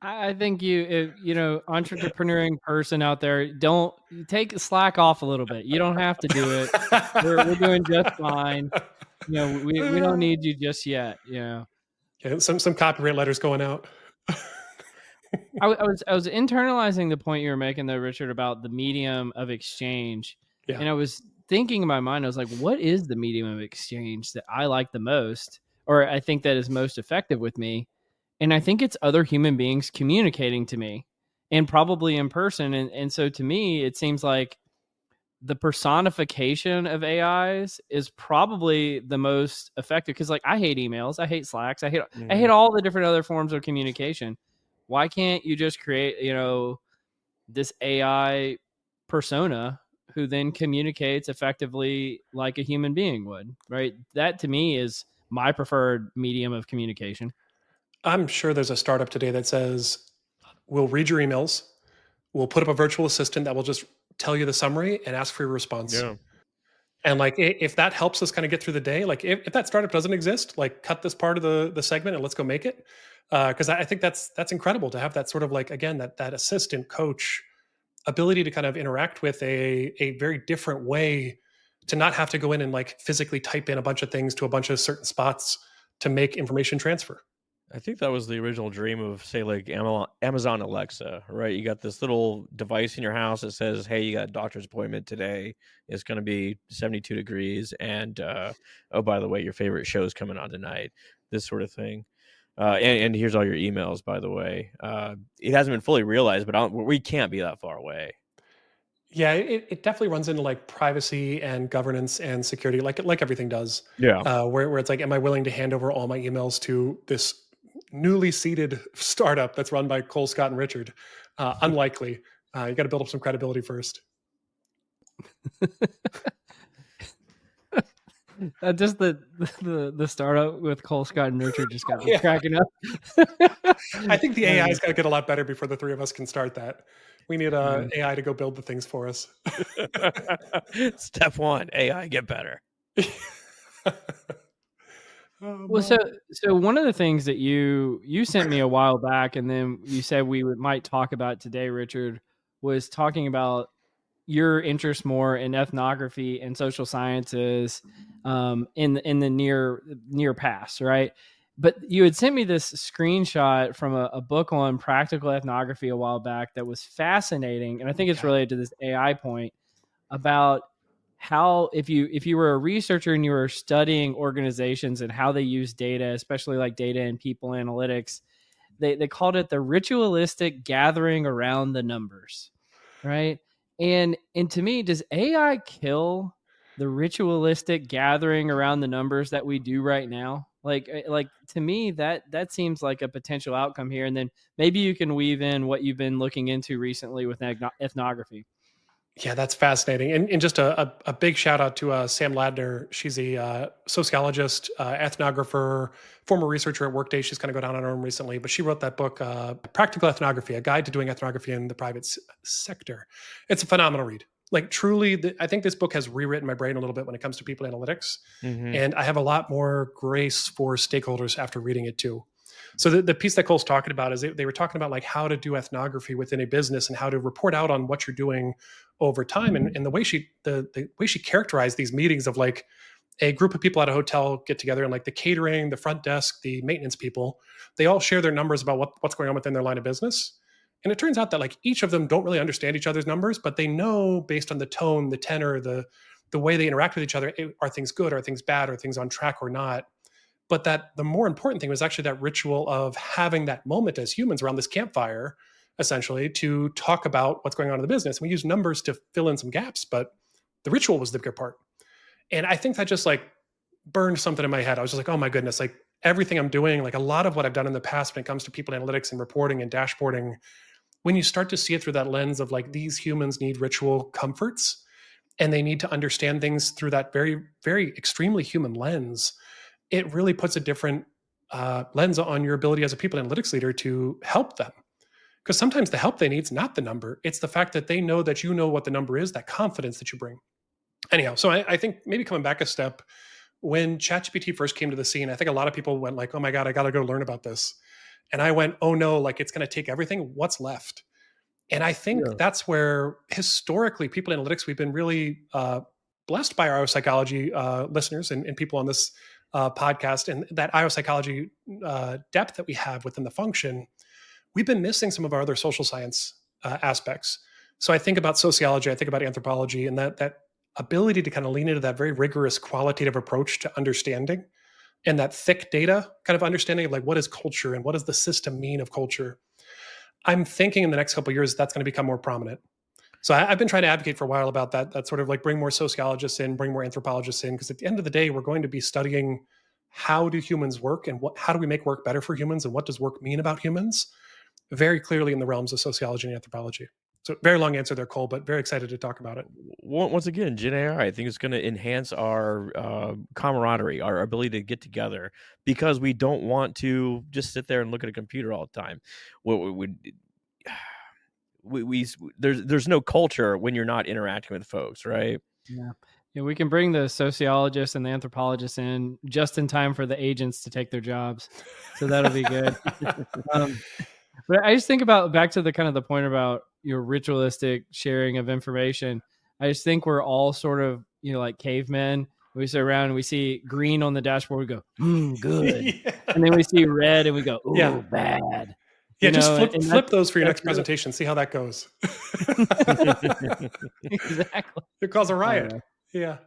Speaker 2: I think entrepreneuring person out there, don't take slack off a little bit. You don't have to do it. We're doing just fine. We don't need you just yet.
Speaker 3: Yeah, some copyright letters going out.
Speaker 2: I was internalizing the point you were making though, Richard, about the medium of exchange.
Speaker 3: Yeah.
Speaker 2: And I was thinking in my mind, I was like, what is the medium of exchange that I like the most? Or I think that is most effective with me? And I think it's other human beings communicating to me and probably in person. And so to me, it seems like the personification of AIs is probably the most effective because like I hate emails, I hate Slacks, I hate all the different other forms of communication. Why can't you just create, this AI persona who then communicates effectively like a human being would, right? That to me is my preferred medium of communication.
Speaker 3: I'm sure there's a startup today that says, we'll read your emails, we'll put up a virtual assistant that will just tell you the summary and ask for your response.
Speaker 1: yeah.
Speaker 3: And like if that helps us kind of get through the day, like if that startup doesn't exist, like cut this part of the segment and let's go make it. Because I think that's incredible to have that sort of like again that assistant coach ability to kind of interact with a very different way to not have to go in and like physically type in a bunch of things to a bunch of certain spots to make information transfer.
Speaker 1: I think that was the original dream of, say, like Amazon Alexa, right? You got this little device in your house that says, "Hey, you got a doctor's appointment today. It's going to be 72 degrees, and oh, by the way, your favorite show is coming on tonight." This sort of thing. And here's all your emails, by the way. It hasn't been fully realized, but we can't be that far away.
Speaker 3: Yeah, it definitely runs into like privacy and governance and security, like everything does.
Speaker 1: Yeah.
Speaker 3: Where it's like, am I willing to hand over all my emails to this newly seeded startup that's run by Cole, Scott, and Richard? Unlikely. You got to build up some credibility first.
Speaker 2: Just the startup with Cole, Scott, and Richard just got me
Speaker 3: Yeah.
Speaker 2: cracking up.
Speaker 3: I think the AI's got to get a lot better before the three of us can start that. We need AI to go build the things for us.
Speaker 1: Step 1, AI get better.
Speaker 2: Well, so one of the things that you sent me a while back, and then you said we might talk about today, Richard, was talking about your interest more in ethnography and social sciences in the near past, right? But you had sent me this screenshot from a book on practical ethnography a while back that was fascinating, and I think it's related to this AI point about how if you were a researcher and you were studying organizations and how they use data, especially like data and people analytics, they called it the ritualistic gathering around the numbers, right? And to me, does AI kill the ritualistic gathering around the numbers that we do right now? Like to me, that seems like a potential outcome here. And then maybe you can weave in what you've been looking into recently with ethnography.
Speaker 3: Yeah, that's fascinating. And just a big shout out to Sam Ladner. She's a sociologist, ethnographer, former researcher at Workday. She's kind of go down on her own recently, but she wrote that book, Practical Ethnography, A Guide to Doing Ethnography in the Private Sector. It's a phenomenal read. Like truly, I think this book has rewritten my brain a little bit when it comes to people analytics.
Speaker 1: Mm-hmm.
Speaker 3: And I have a lot more grace for stakeholders after reading it too. So the piece that Cole's talking about is they were talking about like how to do ethnography within a business and how to report out on what you're doing over time. And the way the way she characterized these meetings of like a group of people at a hotel get together and like the catering, the front desk, the maintenance people, they all share their numbers about what's going on within their line of business. And it turns out that like each of them don't really understand each other's numbers, but they know based on the tone, the tenor, the way they interact with each other, are things good, are things bad, are things on track or not. But that the more important thing was actually that ritual of having that moment as humans around this campfire, essentially, to talk about what's going on in the business. We use numbers to fill in some gaps, but the ritual was the bigger part. And I think that just like burned something in my head. I was just like, oh my goodness, like everything I'm doing, like a lot of what I've done in the past when it comes to people analytics and reporting and dashboarding, when you start to see it through that lens of like these humans need ritual comforts and they need to understand things through that very, very extremely human lens, it really puts a different lens on your ability as a people analytics leader to help them. Because sometimes the help they need is not the number, it's the fact that they know that you know what the number is, that confidence that you bring. Anyhow, so I think maybe coming back a step, when ChatGPT first came to the scene, I think a lot of people went like, oh my God, I got to go learn about this. And I went, oh no, like it's going to take everything. What's left? And I think that's where historically people analytics, we've been really blessed by our psychology listeners and people on this podcast, and that IO psychology depth that we have within the function. We've been missing some of our other social science aspects. So I think about sociology, I think about anthropology, and that ability to kind of lean into that very rigorous qualitative approach to understanding and that thick data kind of understanding of like what is culture and what does the system mean of culture. I'm thinking in the next couple of years that's going to become more prominent. So I've been trying to advocate for a while about that sort of like bring more sociologists in, bring more anthropologists in, because at the end of the day, we're going to be studying how do humans work and how do we make work better for humans and what does work mean about humans, very clearly in the realms of sociology and anthropology. So very long answer there, Cole, but very excited to talk about it.
Speaker 1: Once again, Gen AI, I think it's going to enhance our camaraderie, our ability to get together, because we don't want to just sit there and look at a computer all the time. There's no culture when you're not interacting with folks, right?
Speaker 2: Yeah, we can bring the sociologists and the anthropologists in just in time for the agents to take their jobs, so that'll be good. But I just think about back to the kind of the point about your ritualistic sharing of information. I just think we're all sort of like cavemen. We sit around and we see green on the dashboard, we go, good,
Speaker 3: Yeah.
Speaker 2: and then we see red and we go, ooh,
Speaker 3: Yeah.
Speaker 2: bad.
Speaker 3: Yeah, just flip those for your next presentation. See how that goes.
Speaker 2: Exactly.
Speaker 3: It calls a riot. Yeah.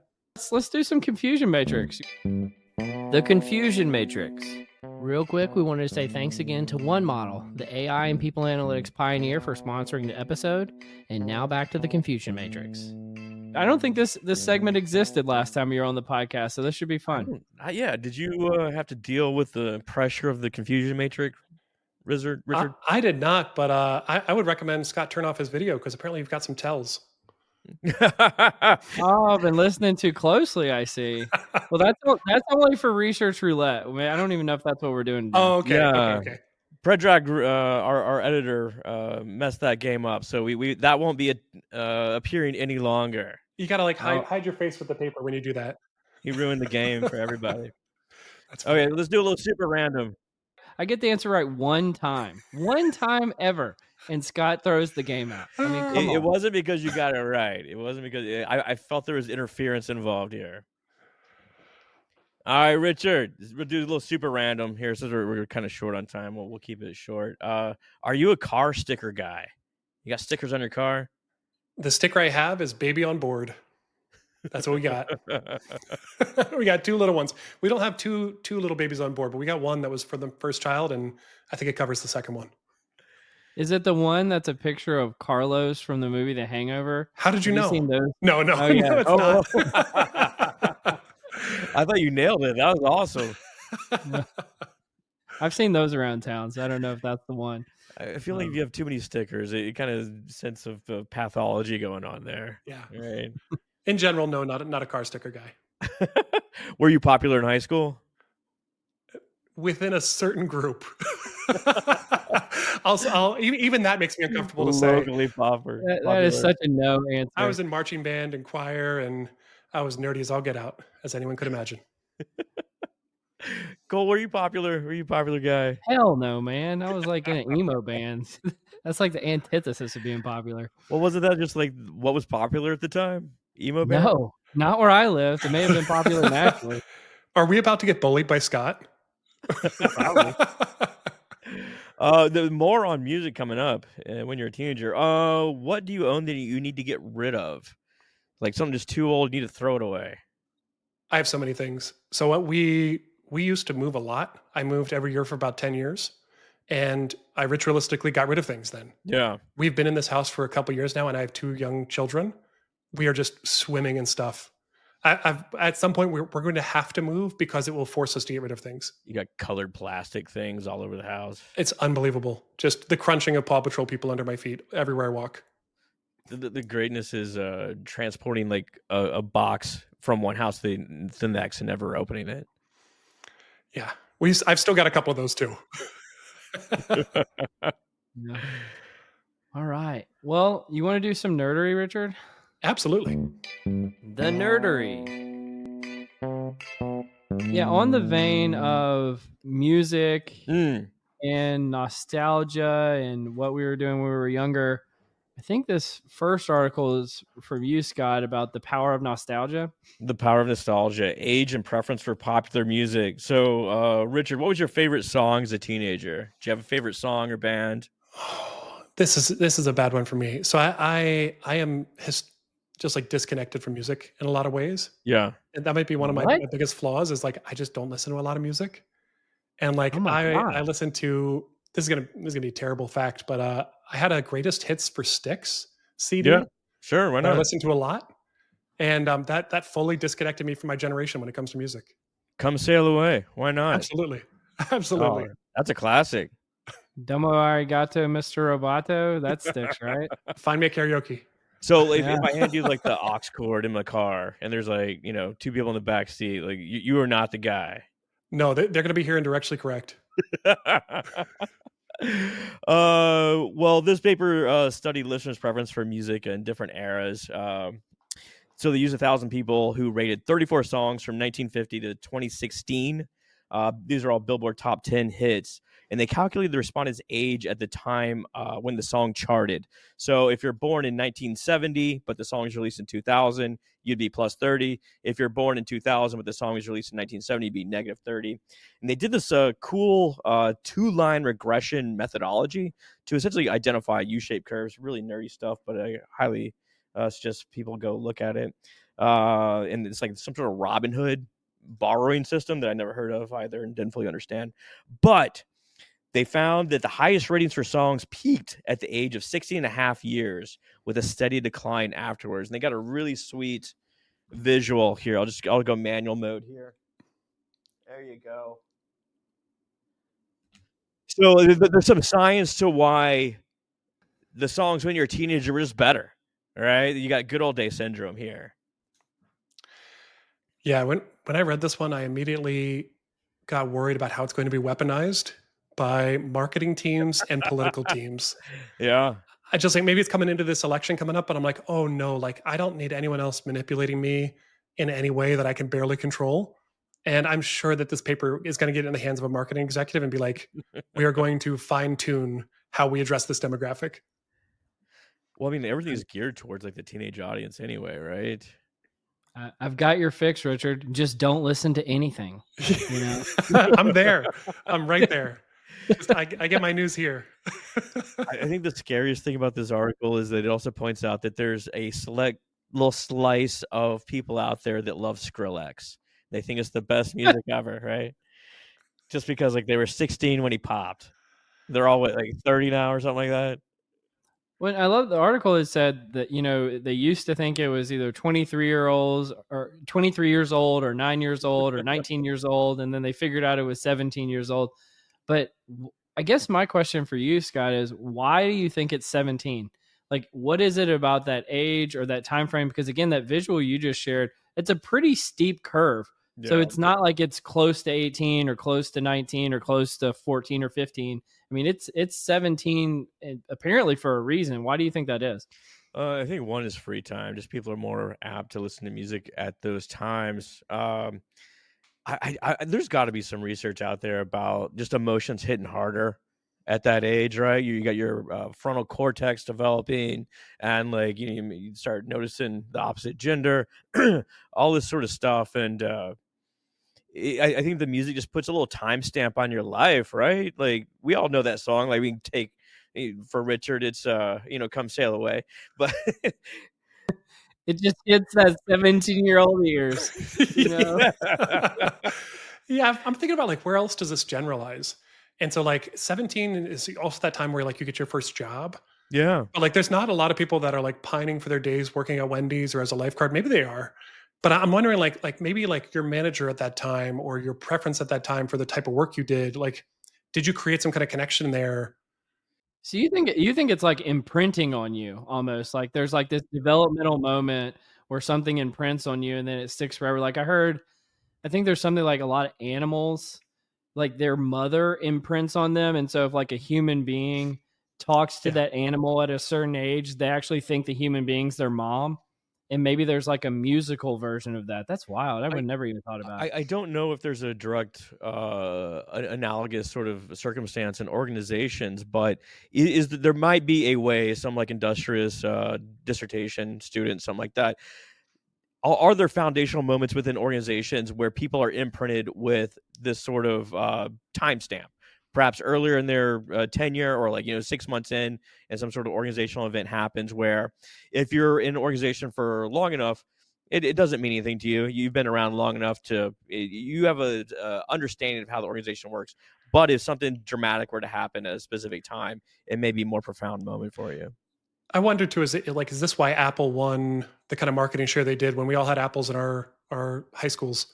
Speaker 2: Let's do some confusion matrix. The confusion matrix. Real quick, we wanted to say thanks again to One Model, the AI and people analytics pioneer, for sponsoring the episode. And now back to the confusion matrix. I don't think this segment existed last time you were on the podcast, so this should be fun.
Speaker 1: Yeah. Did you have to deal with the pressure of the confusion matrix, Richard?
Speaker 3: I did not, but I would recommend Scott turn off his video because apparently you've got some tells.
Speaker 2: Oh, I've been listening too closely, I see. Well, that's only for Research Roulette. I mean, I don't even know if that's what we're doing today.
Speaker 3: Oh, okay.
Speaker 1: Yeah.
Speaker 3: Okay.
Speaker 1: Predrag, our editor, messed that game up, so we that won't be appearing any longer.
Speaker 3: You gotta like
Speaker 2: Oh.
Speaker 3: hide your face with the paper when you do that.
Speaker 1: He ruined the game for everybody.
Speaker 3: That's funny.
Speaker 1: Okay, let's do a little super random.
Speaker 2: I get the answer right one time ever, and Scott throws the game out. I mean, come
Speaker 1: It
Speaker 2: on.
Speaker 1: wasn't because you got it right. It wasn't because I felt there was interference involved here. All right, Richard, we'll do a little super random here since we're kind of short on time. We'll keep it short. Are you a car sticker guy? You got stickers on your car?
Speaker 3: The sticker I have is baby on board. That's what we got. We got 2 little ones. We don't have two little babies on board, but we got one that was for the first child, and I think it covers the second one.
Speaker 2: Is it the one that's a picture of Carlos from the movie The Hangover?
Speaker 3: How did you
Speaker 2: Have
Speaker 3: know?
Speaker 2: seen those?
Speaker 3: No,
Speaker 2: Oh, yeah.
Speaker 3: no, it's not.
Speaker 1: I thought you nailed it. That was awesome.
Speaker 2: I've seen those around town, so I don't know if that's the one.
Speaker 1: I feel like if you have too many stickers, it kind of sense of pathology going on there.
Speaker 3: Yeah.
Speaker 1: Right.
Speaker 3: In general, no, not a car sticker guy.
Speaker 1: Were you popular in high school?
Speaker 3: Within a certain group. Even that makes me uncomfortable to say.
Speaker 1: Locally popular.
Speaker 2: That is such a no answer.
Speaker 3: I was in marching band and choir, and I was nerdy as all get out, as anyone could imagine.
Speaker 1: Cole, were you popular? Were you a popular guy?
Speaker 2: Hell no, man. I was like in an emo band. That's like the antithesis of being popular.
Speaker 1: Well, wasn't that just like what was popular at the time? Emo band?
Speaker 2: No, not where I lived. It may have been popular nationally.
Speaker 3: Are we about to get bullied by Scott?
Speaker 1: Probably. The more on music coming up when you're a teenager. What do you own that you need to get rid of? Like something just too old, you need to throw it away.
Speaker 3: I have so many things. So what we used to move a lot. I moved every year for about 10 years, and I ritualistically got rid of things then.
Speaker 1: Yeah.
Speaker 3: We've been in this house for a couple years now, and I have 2 young children. We are just swimming in stuff. At some point, we're going to have to move because it will force us to get rid of things.
Speaker 1: You got colored plastic things all over the house.
Speaker 3: It's unbelievable. Just the crunching of Paw Patrol people under my feet everywhere I walk.
Speaker 1: The greatness is transporting like a box from one house to the next and never opening it.
Speaker 3: Yeah. I've still got a couple of those too.
Speaker 2: Yeah. All right. Well, you want to do some nerdery, Richard?
Speaker 3: Absolutely.
Speaker 2: The nerdery. Yeah, on the vein of music and nostalgia and what we were doing when we were younger, I think this first article is from you, Scott, about the power of nostalgia.
Speaker 1: The power of nostalgia, age and preference for popular music. So, Richard, what was your favorite song as a teenager? Do you have a favorite song or band?
Speaker 3: This is a bad one for me. So I am just like disconnected from music in a lot of ways.
Speaker 1: Yeah.
Speaker 3: And that might be one of my biggest flaws is like I just don't listen to a lot of music. And like I listen to this is gonna be a terrible fact, but I had a greatest hits for Styx CD.
Speaker 1: Yeah, sure. Why not?
Speaker 3: I listened to a lot, and that fully disconnected me from my generation when it comes to music.
Speaker 1: Come Sail Away. Why not?
Speaker 3: Absolutely.
Speaker 1: Oh, that's a classic.
Speaker 2: Domo arigato, Mr. Roboto. That sticks, right?
Speaker 3: Find me a karaoke.
Speaker 1: So if I hand you like the aux cord in my car and there's like, 2 people in the back seat, like you are not the guy.
Speaker 3: No, they're going to be hearing directly correct.
Speaker 1: Well, this paper studied listeners' preference for music in different eras. So they used 1,000 people who rated 34 songs from 1950 to 2016. These are all Billboard Top 10 hits. And they calculated the respondent's age at the time when the song charted. So if you're born in 1970, but the song was released in 2000, you'd be plus 30. If you're born in 2000, but the song was released in 1970, you'd be negative 30. And they did this cool 2-line regression methodology to essentially identify U-shaped curves. Really nerdy stuff, but I highly suggest people go look at it. And it's like some sort of Robin Hood borrowing system that I never heard of either and didn't fully understand. But they found that the highest ratings for songs peaked at the age of 60 and a half years with a steady decline afterwards. And they got a really sweet visual here. I'll go manual mode here. There you go. So there's some science to why the songs when you're a teenager were just better. right? You got good old day syndrome here.
Speaker 3: Yeah, when I read this one, I immediately got worried about how it's going to be weaponized by marketing teams and political teams.
Speaker 1: Yeah.
Speaker 3: I just think maybe it's coming into this election coming up, but I'm like, oh no, like I don't need anyone else manipulating me in any way that I can barely control. And I'm sure that this paper is going to get in the hands of a marketing executive and be like, we are going to fine tune how we address this demographic.
Speaker 1: Well, I mean, everything's geared towards like the teenage audience anyway, right?
Speaker 2: I've got your fix, Richard. Just don't listen to anything. You know?
Speaker 3: I'm there. I'm right there. I get my news here.
Speaker 1: I think the scariest thing about this article is that it also points out that there's a select little slice of people out there that love Skrillex. They think it's the best music ever, right? Just because like they were 16 when he popped. They're all what, like 30 now or something like that.
Speaker 2: When I love the article, it said that, you know, they used to think it was either 23-year-olds or 23 years old or 9 years old or 19 years old. And then they figured out it was 17 years old. But I guess my question for you, Scott, is why do you think it's 17? Like, what is it about that age or that time frame? Because again, that visual you just shared, it's a pretty steep curve. So
Speaker 1: Yeah.
Speaker 2: it's not like it's close to 18 or close to 19 or close to 14 or 15. I mean, it's 17 apparently for a reason. Why do you think that is?
Speaker 1: I think one is free time. Just people are more apt to listen to music at those times. There's got to be some research out there about just emotions hitting harder at that age, right? You got your frontal cortex developing, and like you start noticing the opposite gender, all this sort of stuff, and I think the music just puts a little timestamp on your life, right? Like we all know that song. Like we can take for Richard, it's "Come Sail Away," but
Speaker 2: It just hits that 17-year-old ears, you know?
Speaker 3: Yeah, I'm thinking about like where else does this generalize? And so like 17 is also that time where like you get your first job.
Speaker 1: yeah.
Speaker 3: But like there's not a lot of people that are like pining for their days working at Wendy's or as a lifeguard. Maybe they are. But I'm wondering like maybe like your manager at that time or your preference at that time for the type of work you did, like did you create some kind of connection there?
Speaker 2: So you think it's like imprinting on you almost, like there's like this developmental moment where something imprints on you and then it sticks forever. Like I think there's something like a lot of animals, like their mother imprints on them. And so if like a human being talks to
Speaker 3: Yeah.
Speaker 2: that animal at a certain age, they actually think the human being's their mom. And maybe there's like a musical version of that. That's wild. I would never even thought about it.
Speaker 1: I don't know if there's a direct analogous sort of circumstance in organizations, but there might be a way, some like industrious dissertation student, something like that. Are there foundational moments within organizations where people are imprinted with this sort of timestamp? Perhaps earlier in their tenure, or like 6 months in, and some sort of organizational event happens where, if you're in an organization for long enough, it doesn't mean anything to you. You've been around long enough you have a understanding of how the organization works. But if something dramatic were to happen at a specific time, it may be a more profound moment for you.
Speaker 3: I wonder too, is this why Apple won the kind of marketing share they did when we all had apples in our high schools?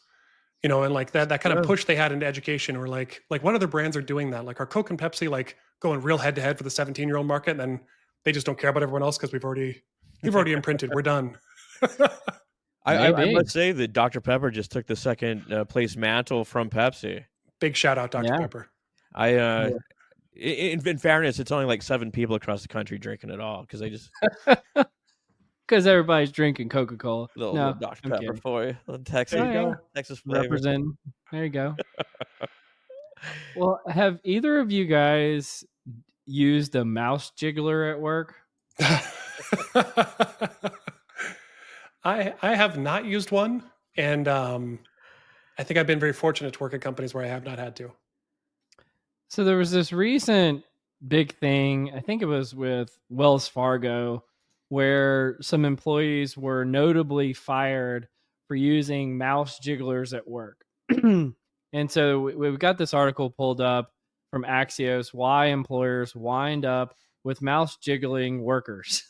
Speaker 3: And like that kind of push they had into education, or like what other brands are doing that? Like are Coke and Pepsi like going real head to head for the 17-year-old market, and then they just don't care about everyone else because we've already imprinted. We're done.
Speaker 1: I must say that Dr. Pepper just took the second place mantle from Pepsi.
Speaker 3: Big shout out, Dr. Pepper.
Speaker 1: In fairness, it's only like 7 people across the country drinking it all, because they just
Speaker 2: because everybody's drinking Coca-Cola.
Speaker 1: little Dr. Pepper for you, little Texas,
Speaker 3: There you go.
Speaker 1: Texas flavor.
Speaker 2: Represent. There you go. Well, have either of you guys used a mouse jiggler at work?
Speaker 3: I have not used one, and I think I've been very fortunate to work at companies where I have not had to.
Speaker 2: So there was this recent big thing, I think it was with Wells Fargo, where some employees were notably fired for using mouse jigglers at work. And so we've got this article pulled up from Axios, why employers wind up with mouse jiggling workers.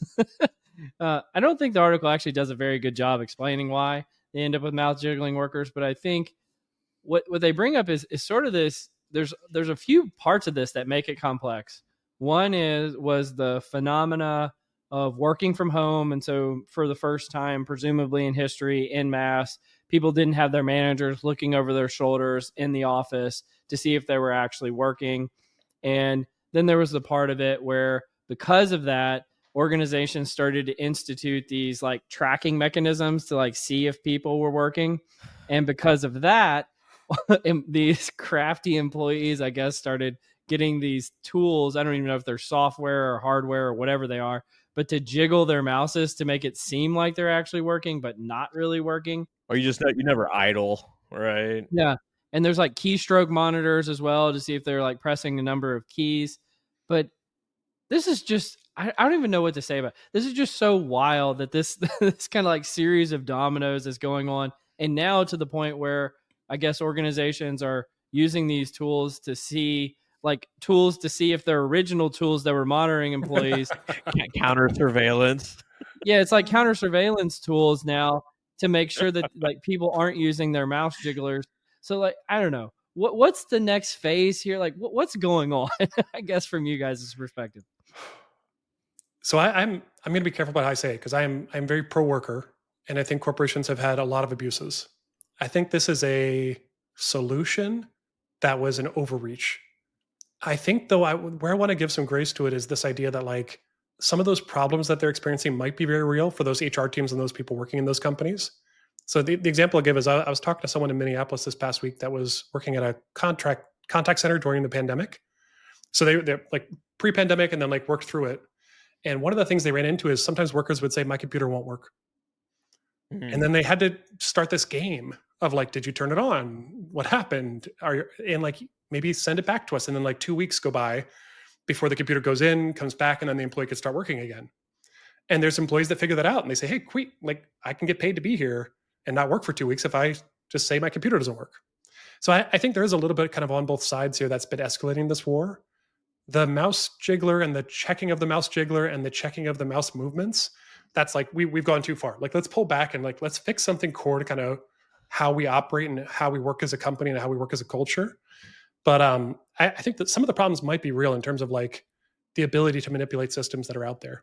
Speaker 2: I don't think the article actually does a very good job explaining why they end up with mouse jiggling workers, but I think what they bring up is sort of this. There's a few parts of this that make it complex. One was the phenomena of working from home. And so for the first time, presumably in history, en masse, people didn't have their managers looking over their shoulders in the office to see if they were actually working. And then there was the part of it where, because of that, organizations started to institute these like tracking mechanisms to like see if people were working. And because of that, these crafty employees, I guess, started getting these tools. I don't even know if they're software or hardware or whatever they are, but to jiggle their mouses to make it seem like they're actually working, but not really working.
Speaker 1: Or you never idle, right?
Speaker 2: Yeah. And there's like keystroke monitors as well to see if they're like pressing a number of keys. But this is just, I don't even know what to say about it. This is just so wild that this this kind of like series of dominoes is going on. And now to the point where I guess organizations are using these tools to see if their original tools that were monitoring employees.
Speaker 1: Counter surveillance.
Speaker 2: Yeah, it's like counter surveillance tools now to make sure that like people aren't using their mouse jigglers. So like, I don't know. What's the next phase here? Like what's going on? I guess from you guys' perspective.
Speaker 3: So I'm going to be careful about how I say it, because I'm very pro worker, and I think corporations have had a lot of abuses. I think this is a solution that was an overreach. I think though, where I want to give some grace to it is this idea that like some of those problems that they're experiencing might be very real for those HR teams and those people working in those companies. So the example I'll give is I was talking to someone in Minneapolis this past week that was working at a contact center during the pandemic. So they're like pre-pandemic and then like worked through it. And one of the things they ran into is sometimes workers would say, my computer won't work. And then they had to start this game of like, did you turn it on? What happened? And like, maybe send it back to us. And then like 2 weeks go by before the computer goes in, comes back, and then the employee could start working again. And there's employees that figure that out and they say, hey, quick, like I can get paid to be here and not work for 2 weeks if I just say my computer doesn't work. So I think there is a little bit kind of on both sides here that's been escalating this war. The mouse jiggler and the checking of the mouse jiggler and the checking of the mouse movements, that's like we've gone too far. Like let's pull back and like let's fix something core to kind of how we operate and how we work as a company and how we work as a culture. But I think that some of the problems might be real in terms of like the ability to manipulate systems that are out there.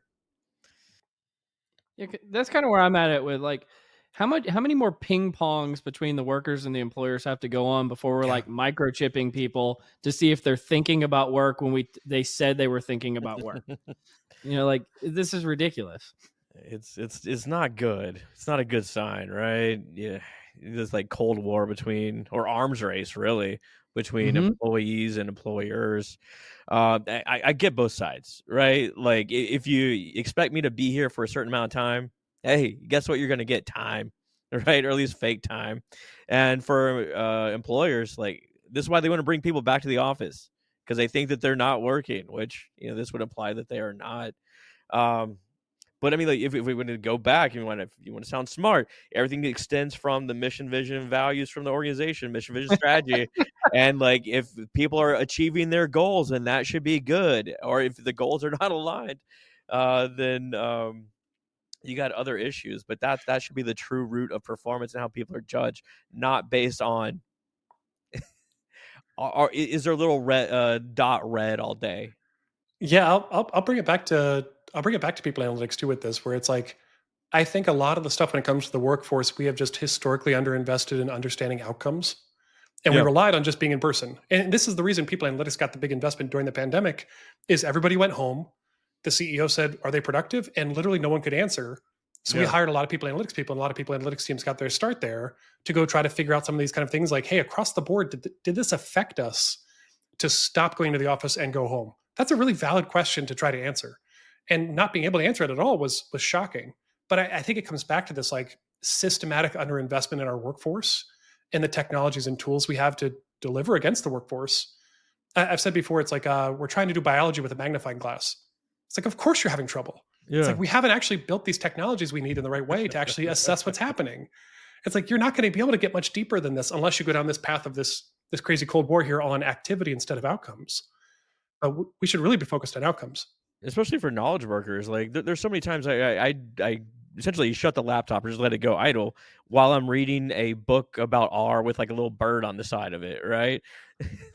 Speaker 2: Yeah, that's kind of where I'm at it with like how many more ping pongs between the workers and the employers have to go on before we're like microchipping people to see if they're thinking about work when they said they were thinking about work. Like this is ridiculous.
Speaker 1: It's not good. It's not a good sign, right? Yeah, there's like Cold War or arms race really between employees and employers. I get both sides, right? Like if you expect me to be here for a certain amount of time, hey, guess what? You're going to get time, right? Or at least fake time. And for employers, like this is why they want to bring people back to the office, because they think that they're not working, which this would imply that they are not. But I mean, like, if we want to go back, you want to sound smart, everything extends from the mission, vision, and values from the organization, mission, vision, strategy. And like, if people are achieving their goals, then that should be good. Or if the goals are not aligned, then you got other issues. But that should be the true root of performance and how people are judged, not based on is there a little red dot red all day.
Speaker 3: Yeah, I'll bring it back to people analytics too with this, where it's like I think a lot of the stuff when it comes to the workforce, we have just historically underinvested in understanding outcomes, and we relied on just being in person. And this is the reason people analytics got the big investment during the pandemic, is everybody went home. The CEO said, "Are they productive?" And literally no one could answer. So we hired a lot of people analytics people, and a lot of people analytics teams got their start there to go try to figure out some of these kind of things like, hey, across the board, did this affect us to stop going to the office and go home? That's a really valid question to try to answer. And not being able to answer it at all was shocking. But I think it comes back to this like systematic underinvestment in our workforce and the technologies and tools we have to deliver against the workforce. I've said before, it's like we're trying to do biology with a magnifying glass. It's like, of course you're having trouble. Yeah. It's like we haven't actually built these technologies we need in the right way to actually assess what's happening. It's like you're not going to be able to get much deeper than this unless you go down this path of this crazy Cold War here on activity instead of outcomes. We should really be focused on outcomes,
Speaker 1: especially for knowledge workers. Like there's so many times I essentially shut the laptop or just let it go idle while I'm reading a book about R with like a little bird on the side of it, right?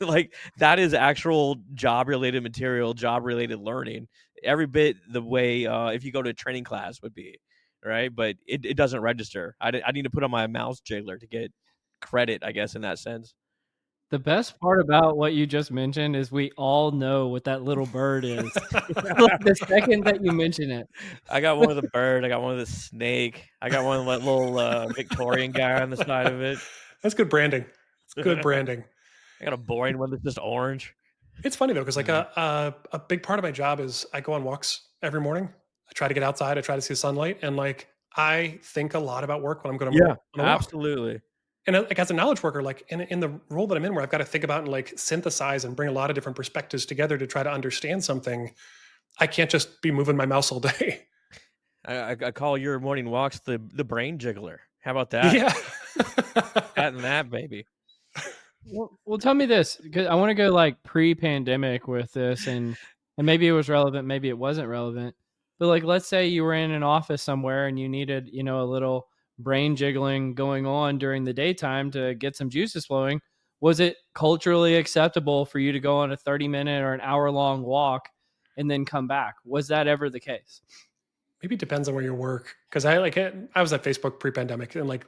Speaker 1: Like that is actual job related material, job related learning, every bit the way if you go to a training class would be, right? But it doesn't register. I need to put on my mouse jiggler to get credit, I guess, in that sense.
Speaker 2: The best part about what you just mentioned is we all know what that little bird is. Like, the second that you mention it.
Speaker 1: I got one of the bird. I got one of the snake. I got one of the little Victorian guy on the side of it.
Speaker 3: That's good branding. It's good
Speaker 1: I
Speaker 3: branding.
Speaker 1: got a boring one that's just orange.
Speaker 3: It's funny though, because like a big part of my job is I go on walks every morning. I try to get outside. I try to see the sunlight, and like I think a lot about work when I'm going
Speaker 1: Yeah,
Speaker 3: on a walk.
Speaker 1: absolutely.
Speaker 3: And like as a knowledge worker, like in the role that I'm in, where I've got to think about and like synthesize and bring a lot of different perspectives together to try to understand something, I can't just be moving my mouse all day.
Speaker 1: I call your morning walks the brain jiggler. How about that?
Speaker 3: Yeah.
Speaker 1: That and that, baby.
Speaker 2: Well, tell me this, because I want to go like pre-pandemic with this, and maybe it was relevant, maybe it wasn't relevant. But like, let's say you were in an office somewhere and you needed, a little brain jiggling going on during the daytime to get some juices flowing. Was it culturally acceptable for you to go on a 30-minute or an hour-long walk and then come back? Was that ever the case?
Speaker 3: Maybe it depends on where you work. Because I was at Facebook pre-pandemic, and like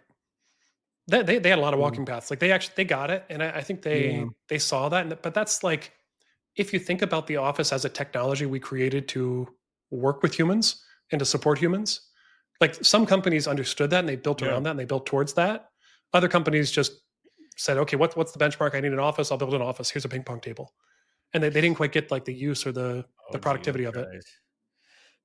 Speaker 3: they had a lot of walking paths. Like they got it, and I think
Speaker 2: Yeah.
Speaker 3: they saw that. But that's like, if you think about the office as a technology we created to work with humans and to support humans, like some companies understood that and they built around that and they built towards that. Other companies just said, okay, what's the benchmark? I need an office. I'll build an office. Here's a ping pong table. And they didn't quite get like the use or the productivity of it.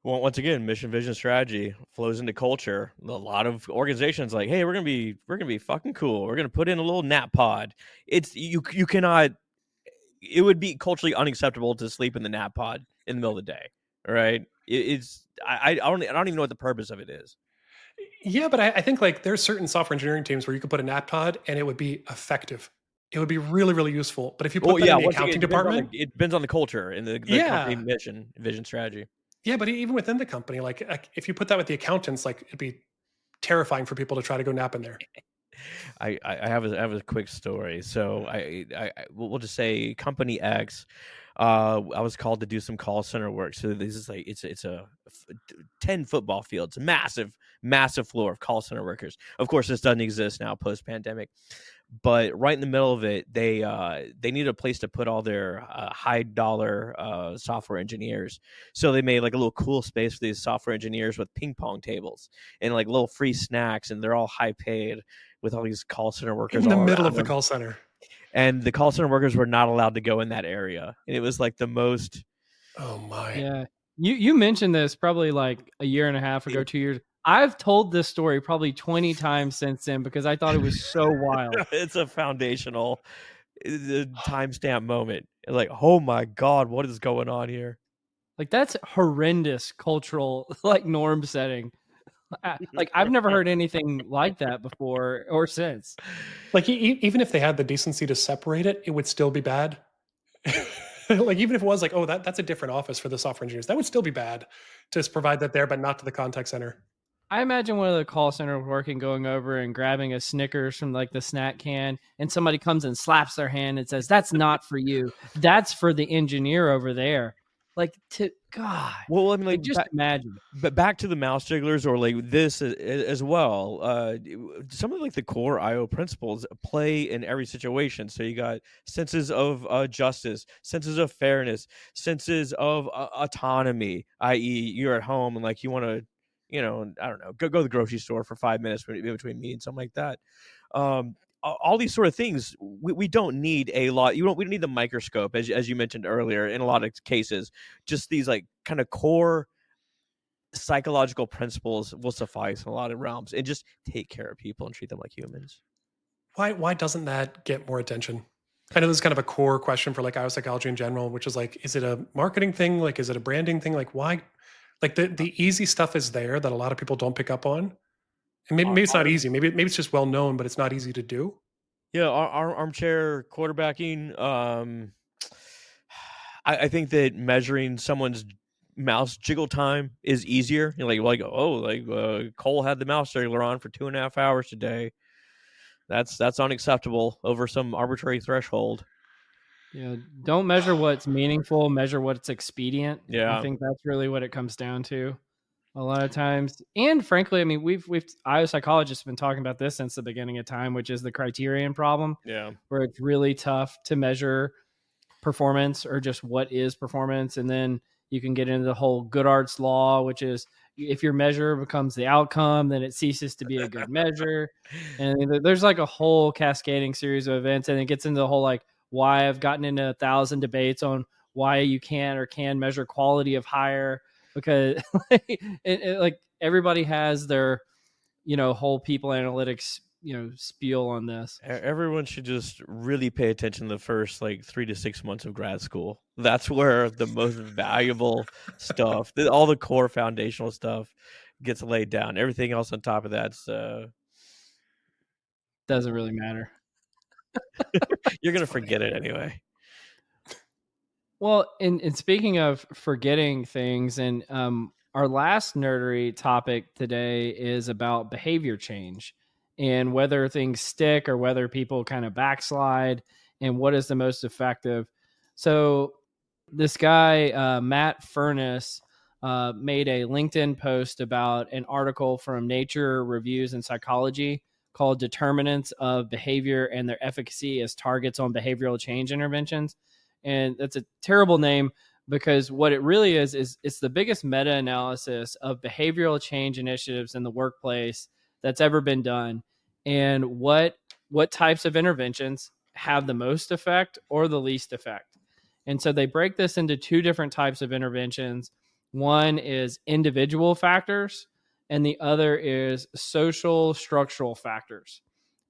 Speaker 1: Well, once again, mission, vision, strategy flows into culture. A lot of organizations like, hey, we're gonna be fucking cool. We're gonna put in a little nap pod. It's you cannot. It would be culturally unacceptable to sleep in the nap pod in the middle of the day, right? It's I don't even know what the purpose of it is.
Speaker 3: Yeah, but I think like there's certain software engineering teams where you could put a nap pod and it would be effective. It would be really, really useful. But if you put that in the
Speaker 1: Once again,
Speaker 3: accounting department,
Speaker 1: it depends on the culture and the company
Speaker 3: yeah,
Speaker 1: mission, vision, strategy.
Speaker 3: yeah, but even within the company, like if you put that with the accountants, like it'd be terrifying for people to try to go nap in there.
Speaker 1: I have a quick story. So we'll just say company X. I was called to do some call center work. So this is like it's a 10 football fields, massive floor of call center workers. Of course, this doesn't exist now post pandemic. But right in the middle of it, they needed a place to put all their high dollar software engineers. So they made like a little cool space for these software engineers with ping pong tables and like little free snacks, and they're all high paid with all these call center workers
Speaker 3: In the
Speaker 1: all
Speaker 3: middle
Speaker 1: around
Speaker 3: of the
Speaker 1: them.
Speaker 3: call center.
Speaker 1: And the call center workers were not allowed to go in that area, and it was like the most.
Speaker 3: Oh my.
Speaker 2: Yeah. You mentioned this probably like a year and a half ago, 2 years. I've told this story probably 20 times since then because I thought it was so wild.
Speaker 1: It's a foundational timestamp moment. Like, oh my god, what is going on here?
Speaker 2: Like, that's horrendous cultural like norm setting. Like, I've never heard anything like that before or since.
Speaker 3: Like even if they had the decency to separate it, it would still be bad. Like even if it was like, oh, that's a different office for the software engineers, that would still be bad to just provide that there, but not to the contact center.
Speaker 2: I imagine one of the call center working going over and grabbing a Snickers from like the snack can, and somebody comes and slaps their hand and says, "That's not for you. That's for the engineer over there." Like, to God.
Speaker 1: Well, I mean,
Speaker 2: like just imagine.
Speaker 1: But back to the mouse jigglers or like this as well. Some of like the core IO principles play in every situation. So you got senses of justice, senses of fairness, senses of autonomy. I.e., you're at home and like you want to, I don't know, go to the grocery store for 5 minutes in between meetings, something like that. All these sort of things, we don't need a lot. We don't need the microscope, as you mentioned earlier. In a lot of cases, just these like kind of core psychological principles will suffice in a lot of realms, and just take care of people and treat them like humans.
Speaker 3: Why doesn't that get more attention? I know this is kind of a core question for like IO psychology in general, which is like, is it a marketing thing? Like, is it a branding thing? Like, why? Like the easy stuff is there that a lot of people don't pick up on. And maybe it's not easy. Maybe it's just well known, but it's not easy to do.
Speaker 1: Yeah, our armchair quarterbacking. I think that measuring someone's mouse jiggle time is easier. Cole had the mouse juggler on for 2.5 hours today. That's unacceptable over some arbitrary threshold.
Speaker 2: Yeah, don't measure what's meaningful, measure what's expedient. I
Speaker 1: Yeah.
Speaker 2: think that's really what it comes down to a lot of times. And frankly, I mean, we've I, as psychologists, have been talking about this since the beginning of time, which is the criterion problem,
Speaker 1: Yeah.
Speaker 2: where it's really tough to measure performance or just what is performance. And then you can get into the whole Goodhart's law, which is if your measure becomes the outcome, then it ceases to be a good measure. And there's like a whole cascading series of events, and it gets into the whole like why I've gotten into 1,000 debates on why you can or can measure quality of hire, because like everybody has their whole people analytics spiel on this.
Speaker 1: Everyone should just really pay attention the first like 3 to 6 months of grad school. That's where the most valuable stuff, all the core foundational stuff, gets laid down. Everything else on top of that's
Speaker 2: Doesn't really matter.
Speaker 1: you're gonna forget it anyway.
Speaker 2: Well, and speaking of forgetting things, and our last nerdery topic today is about behavior change and whether things stick or whether people kind of backslide and what is the most effective. So, this guy, Matt Furness, made a LinkedIn post about an article from Nature Reviews in Psychology called Determinants of Behavior and Their Efficacy as Targets on Behavioral Change Interventions. And that's a terrible name because what it really is it's the biggest meta-analysis of behavioral change initiatives in the workplace that's ever been done, and what types of interventions have the most effect or the least effect. And so they break this into two different types of interventions. One is individual factors, and the other is social structural factors.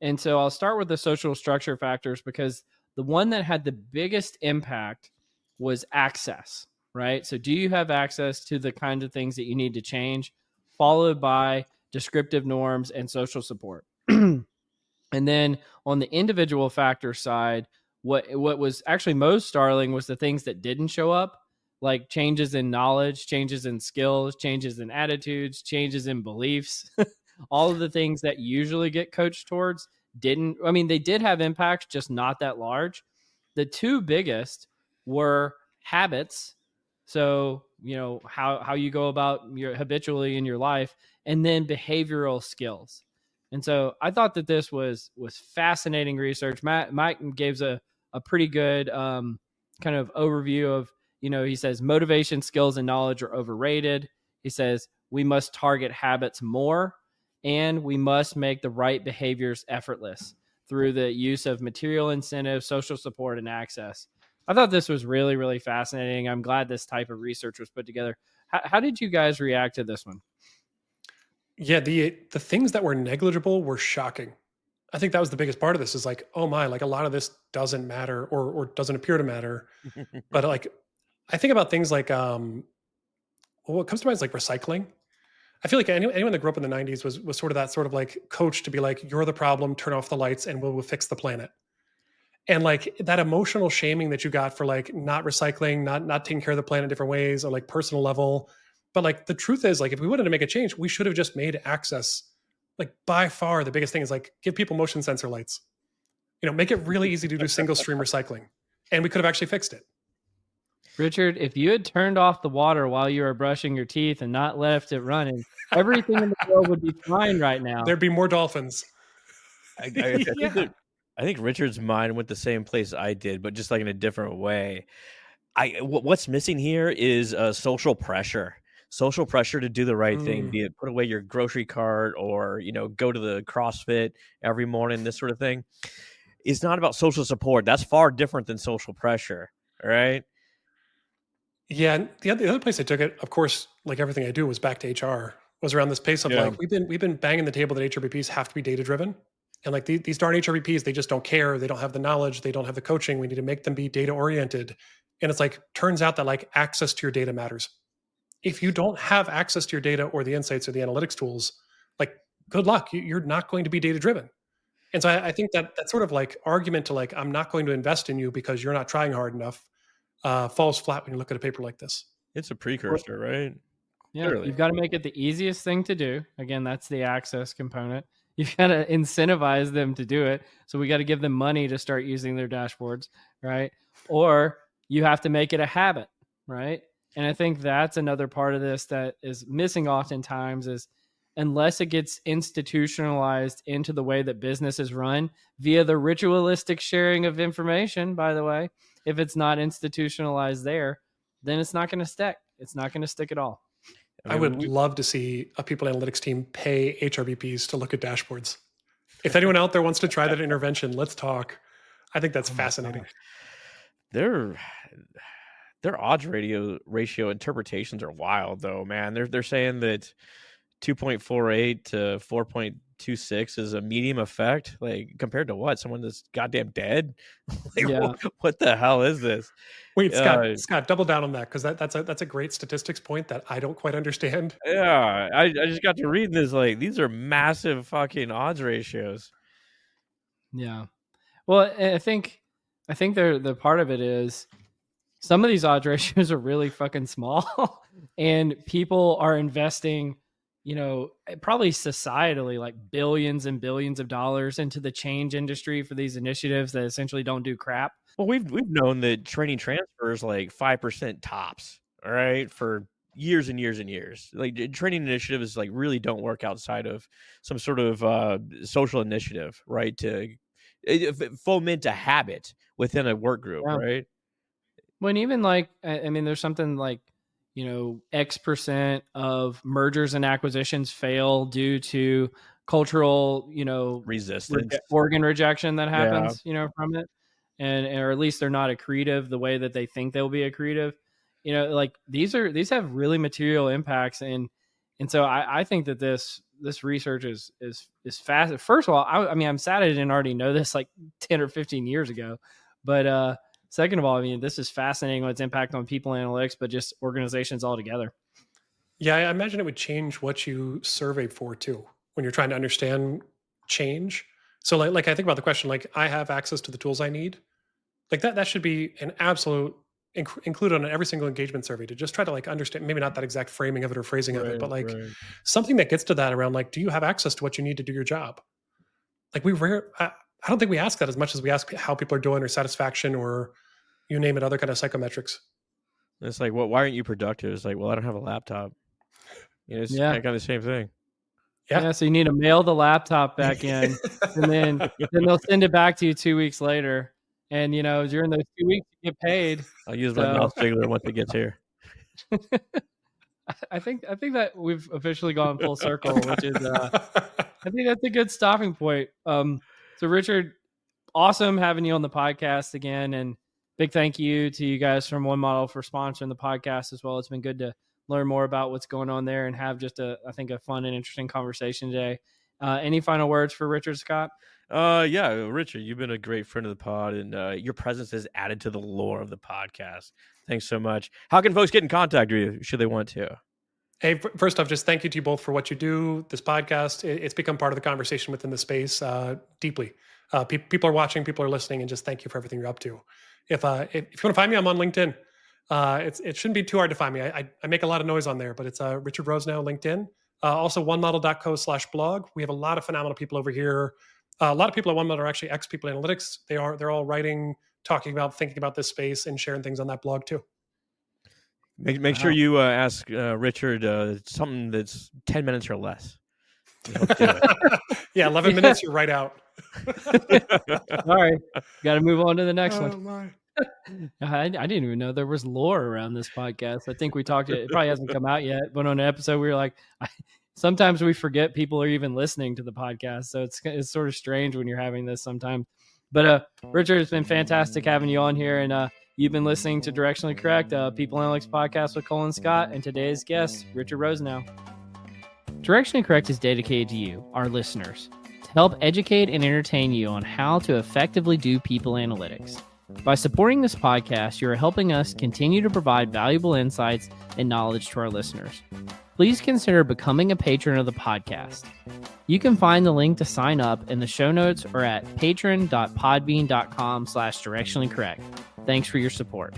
Speaker 2: And so I'll start with the social structure factors because the one that had the biggest impact was access, right? So, do you have access to the kind of things that you need to change, followed by descriptive norms and social support? And then on the individual factor side, what was actually most startling was the things that didn't show up, like changes in knowledge, changes in skills, changes in attitudes, changes in beliefs. All of the things that usually get coached towards didn't. I mean, they did have impacts, just not that large. The two biggest were habits. So, how you go about your habitually in your life, and then behavioral skills. And so I thought that this was fascinating research. Mike gives a pretty good kind of overview of, he says motivation, skills, and knowledge are overrated. He says we must target habits more, and we must make the right behaviors effortless through the use of material incentives, social support, and access. I thought this was really, really fascinating. I'm glad this type of research was put together. How did you guys react to this one?
Speaker 3: Yeah, the things that were negligible were shocking. I think that was the biggest part of this is like, oh my, like a lot of this doesn't matter or doesn't appear to matter. But like I think about things like what comes to mind is like recycling. I feel like anyone that grew up in the 90s was sort of that sort of like coach to be like, you're the problem, turn off the lights and we'll fix the planet. And like that emotional shaming that you got for like not recycling, not taking care of the planet in different ways or like personal level. But like the truth is like if we wanted to make a change, we should have just made access like by far the biggest thing is like give people motion sensor lights. Make it really easy to do single stream recycling. And we could have actually fixed it.
Speaker 2: Richard, if you had turned off the water while you were brushing your teeth and not left it running, everything in the world would be fine right now.
Speaker 3: There'd be more dolphins.
Speaker 1: I think Richard's mind went the same place I did, but just like in a different way. What's missing here is social pressure. Social pressure to do the right thing, be it put away your grocery cart or go to the CrossFit every morning, this sort of thing. It's not about social support. That's far different than social pressure. All right.
Speaker 3: Yeah, and the other place I took it, of course, like everything I do, was back to HR. Was around this pace of
Speaker 1: Yeah.
Speaker 3: like we've been banging the table that HRBPs have to be data driven, and like these darn HRBPs, they just don't care. They don't have the knowledge. They don't have the coaching. We need to make them be data oriented. And it's like turns out that like access to your data matters. If you don't have access to your data or the insights or the analytics tools, like good luck. You're not going to be data driven. And so I think that sort of like argument to like I'm not going to invest in you because you're not trying hard enough falls flat when you look at a paper like this.
Speaker 1: It's a precursor, right?
Speaker 2: Yeah,
Speaker 1: Clearly.
Speaker 2: you've got to make it the easiest thing to do. Again, that's the access component. You've got to incentivize them to do it. So we got to give them money to start using their dashboards, right? Or you have to make it a habit, right? And I think that's another part of this that is missing oftentimes is unless it gets institutionalized into the way that business is run via the ritualistic sharing of information, by the way, if it's not institutionalized there, then it's not going to stick. It's not going to stick at all.
Speaker 3: I would love to see a people analytics team pay HRBPs to look at dashboards. If anyone out there wants to try that intervention, let's talk. I think that's fascinating.
Speaker 1: Their odds ratio interpretations are wild, though, man. They're saying that 2.48 to 4.26 is a medium effect. Like, compared to what? Someone that's goddamn dead? Like,
Speaker 2: Yeah.
Speaker 1: what the hell is this?
Speaker 3: Wait, Scott, double down on that, because that's a great statistics point that I don't quite understand.
Speaker 1: Yeah, I just got to read this. Like, these are massive fucking odds ratios.
Speaker 2: Yeah. Well, I think the part of it is some of these odds ratios are really fucking small and people are investing, probably societally like billions and billions of dollars into the change industry for these initiatives that essentially don't do crap.
Speaker 1: Well, we've known that training transfers like 5% tops, all right, for years and years and years. Like, training initiatives like really don't work outside of some sort of social initiative, right? To foment a habit within a work group, right?
Speaker 2: When even like, I mean, there's something like, X% of mergers and acquisitions fail due to cultural,
Speaker 1: resistance,
Speaker 2: organ rejection that happens, from it. Or at least they're not accretive the way that they think they'll be accretive. Like these have really material impacts. And so I think that this research is fast. First of all, I mean, I'm sad I didn't already know this like 10 or 15 years ago, but, second of all, I mean, this is fascinating on its impact on people analytics, but just organizations altogether.
Speaker 3: Yeah, I imagine it would change what you survey for too, when you're trying to understand change. So like I think about the question, like I have access to the tools I need. Like that should be an absolute included on every single engagement survey to just try to like understand, maybe not that exact framing of it or phrasing of it, but like something that gets to that around like, do you have access to what you need to do your job? Like I don't think we ask that as much as we ask how people are doing or satisfaction or you name it, other kind of psychometrics.
Speaker 1: It's like, why aren't you productive? It's like, well, I don't have a laptop. It's kind of the same thing.
Speaker 2: Yeah. So you need to mail the laptop back in and then they'll send it back to you 2 weeks later. And, during those 2 weeks you get paid.
Speaker 1: I'll use my mouse jiggler once it gets here.
Speaker 2: I think that we've officially gone full circle, which is, I think that's a good stopping point. So Richard, awesome having you on the podcast again, and big thank you to you guys from One Model for sponsoring the podcast as well. It's been good to learn more about what's going on there and have just I think a fun and interesting conversation today. Any final words for Richard, Scott?
Speaker 1: Yeah, Richard, you've been a great friend of the pod, and your presence has added to the lore of the podcast. Thanks so much. How can folks get in contact with you should they want to?
Speaker 3: Hey, first off, just thank you to you both for what you do. This podcast, it's become part of the conversation within the space deeply. People are watching, people are listening, and just thank you for everything you're up to. If you want to find me, I'm on LinkedIn. It shouldn't be too hard to find me. I make a lot of noise on there, but it's Richard Rosenow, LinkedIn. Also, onemodel.co/blog. We have a lot of phenomenal people over here. A lot of people at One Model are actually ex-people analytics. They're all writing, talking about, thinking about this space, and sharing things on that blog too.
Speaker 1: Make sure you ask Richard something that's 10 minutes or less.
Speaker 3: Yeah, 11 minutes, you're right out.
Speaker 2: All right, got to move on to the next one. I didn't even know there was lore around this podcast. I think we talked, it probably hasn't come out yet, but on an episode we were like, sometimes we forget people are even listening to the podcast. So it's sort of strange when you're having this sometimes. But Richard, it's been fantastic having you on here, and you've been listening to Directionally Correct, People Analytics Podcast with Colin Scott, and today's guest, Richard Rosenow. Directionally Correct is dedicated to you, our listeners, to help educate and entertain you on how to effectively do people analytics. By supporting this podcast, you are helping us continue to provide valuable insights and knowledge to our listeners. Please consider becoming a patron of the podcast. You can find the link to sign up in the show notes or at patron.podbean.com/directionallycorrect. Thanks for your support.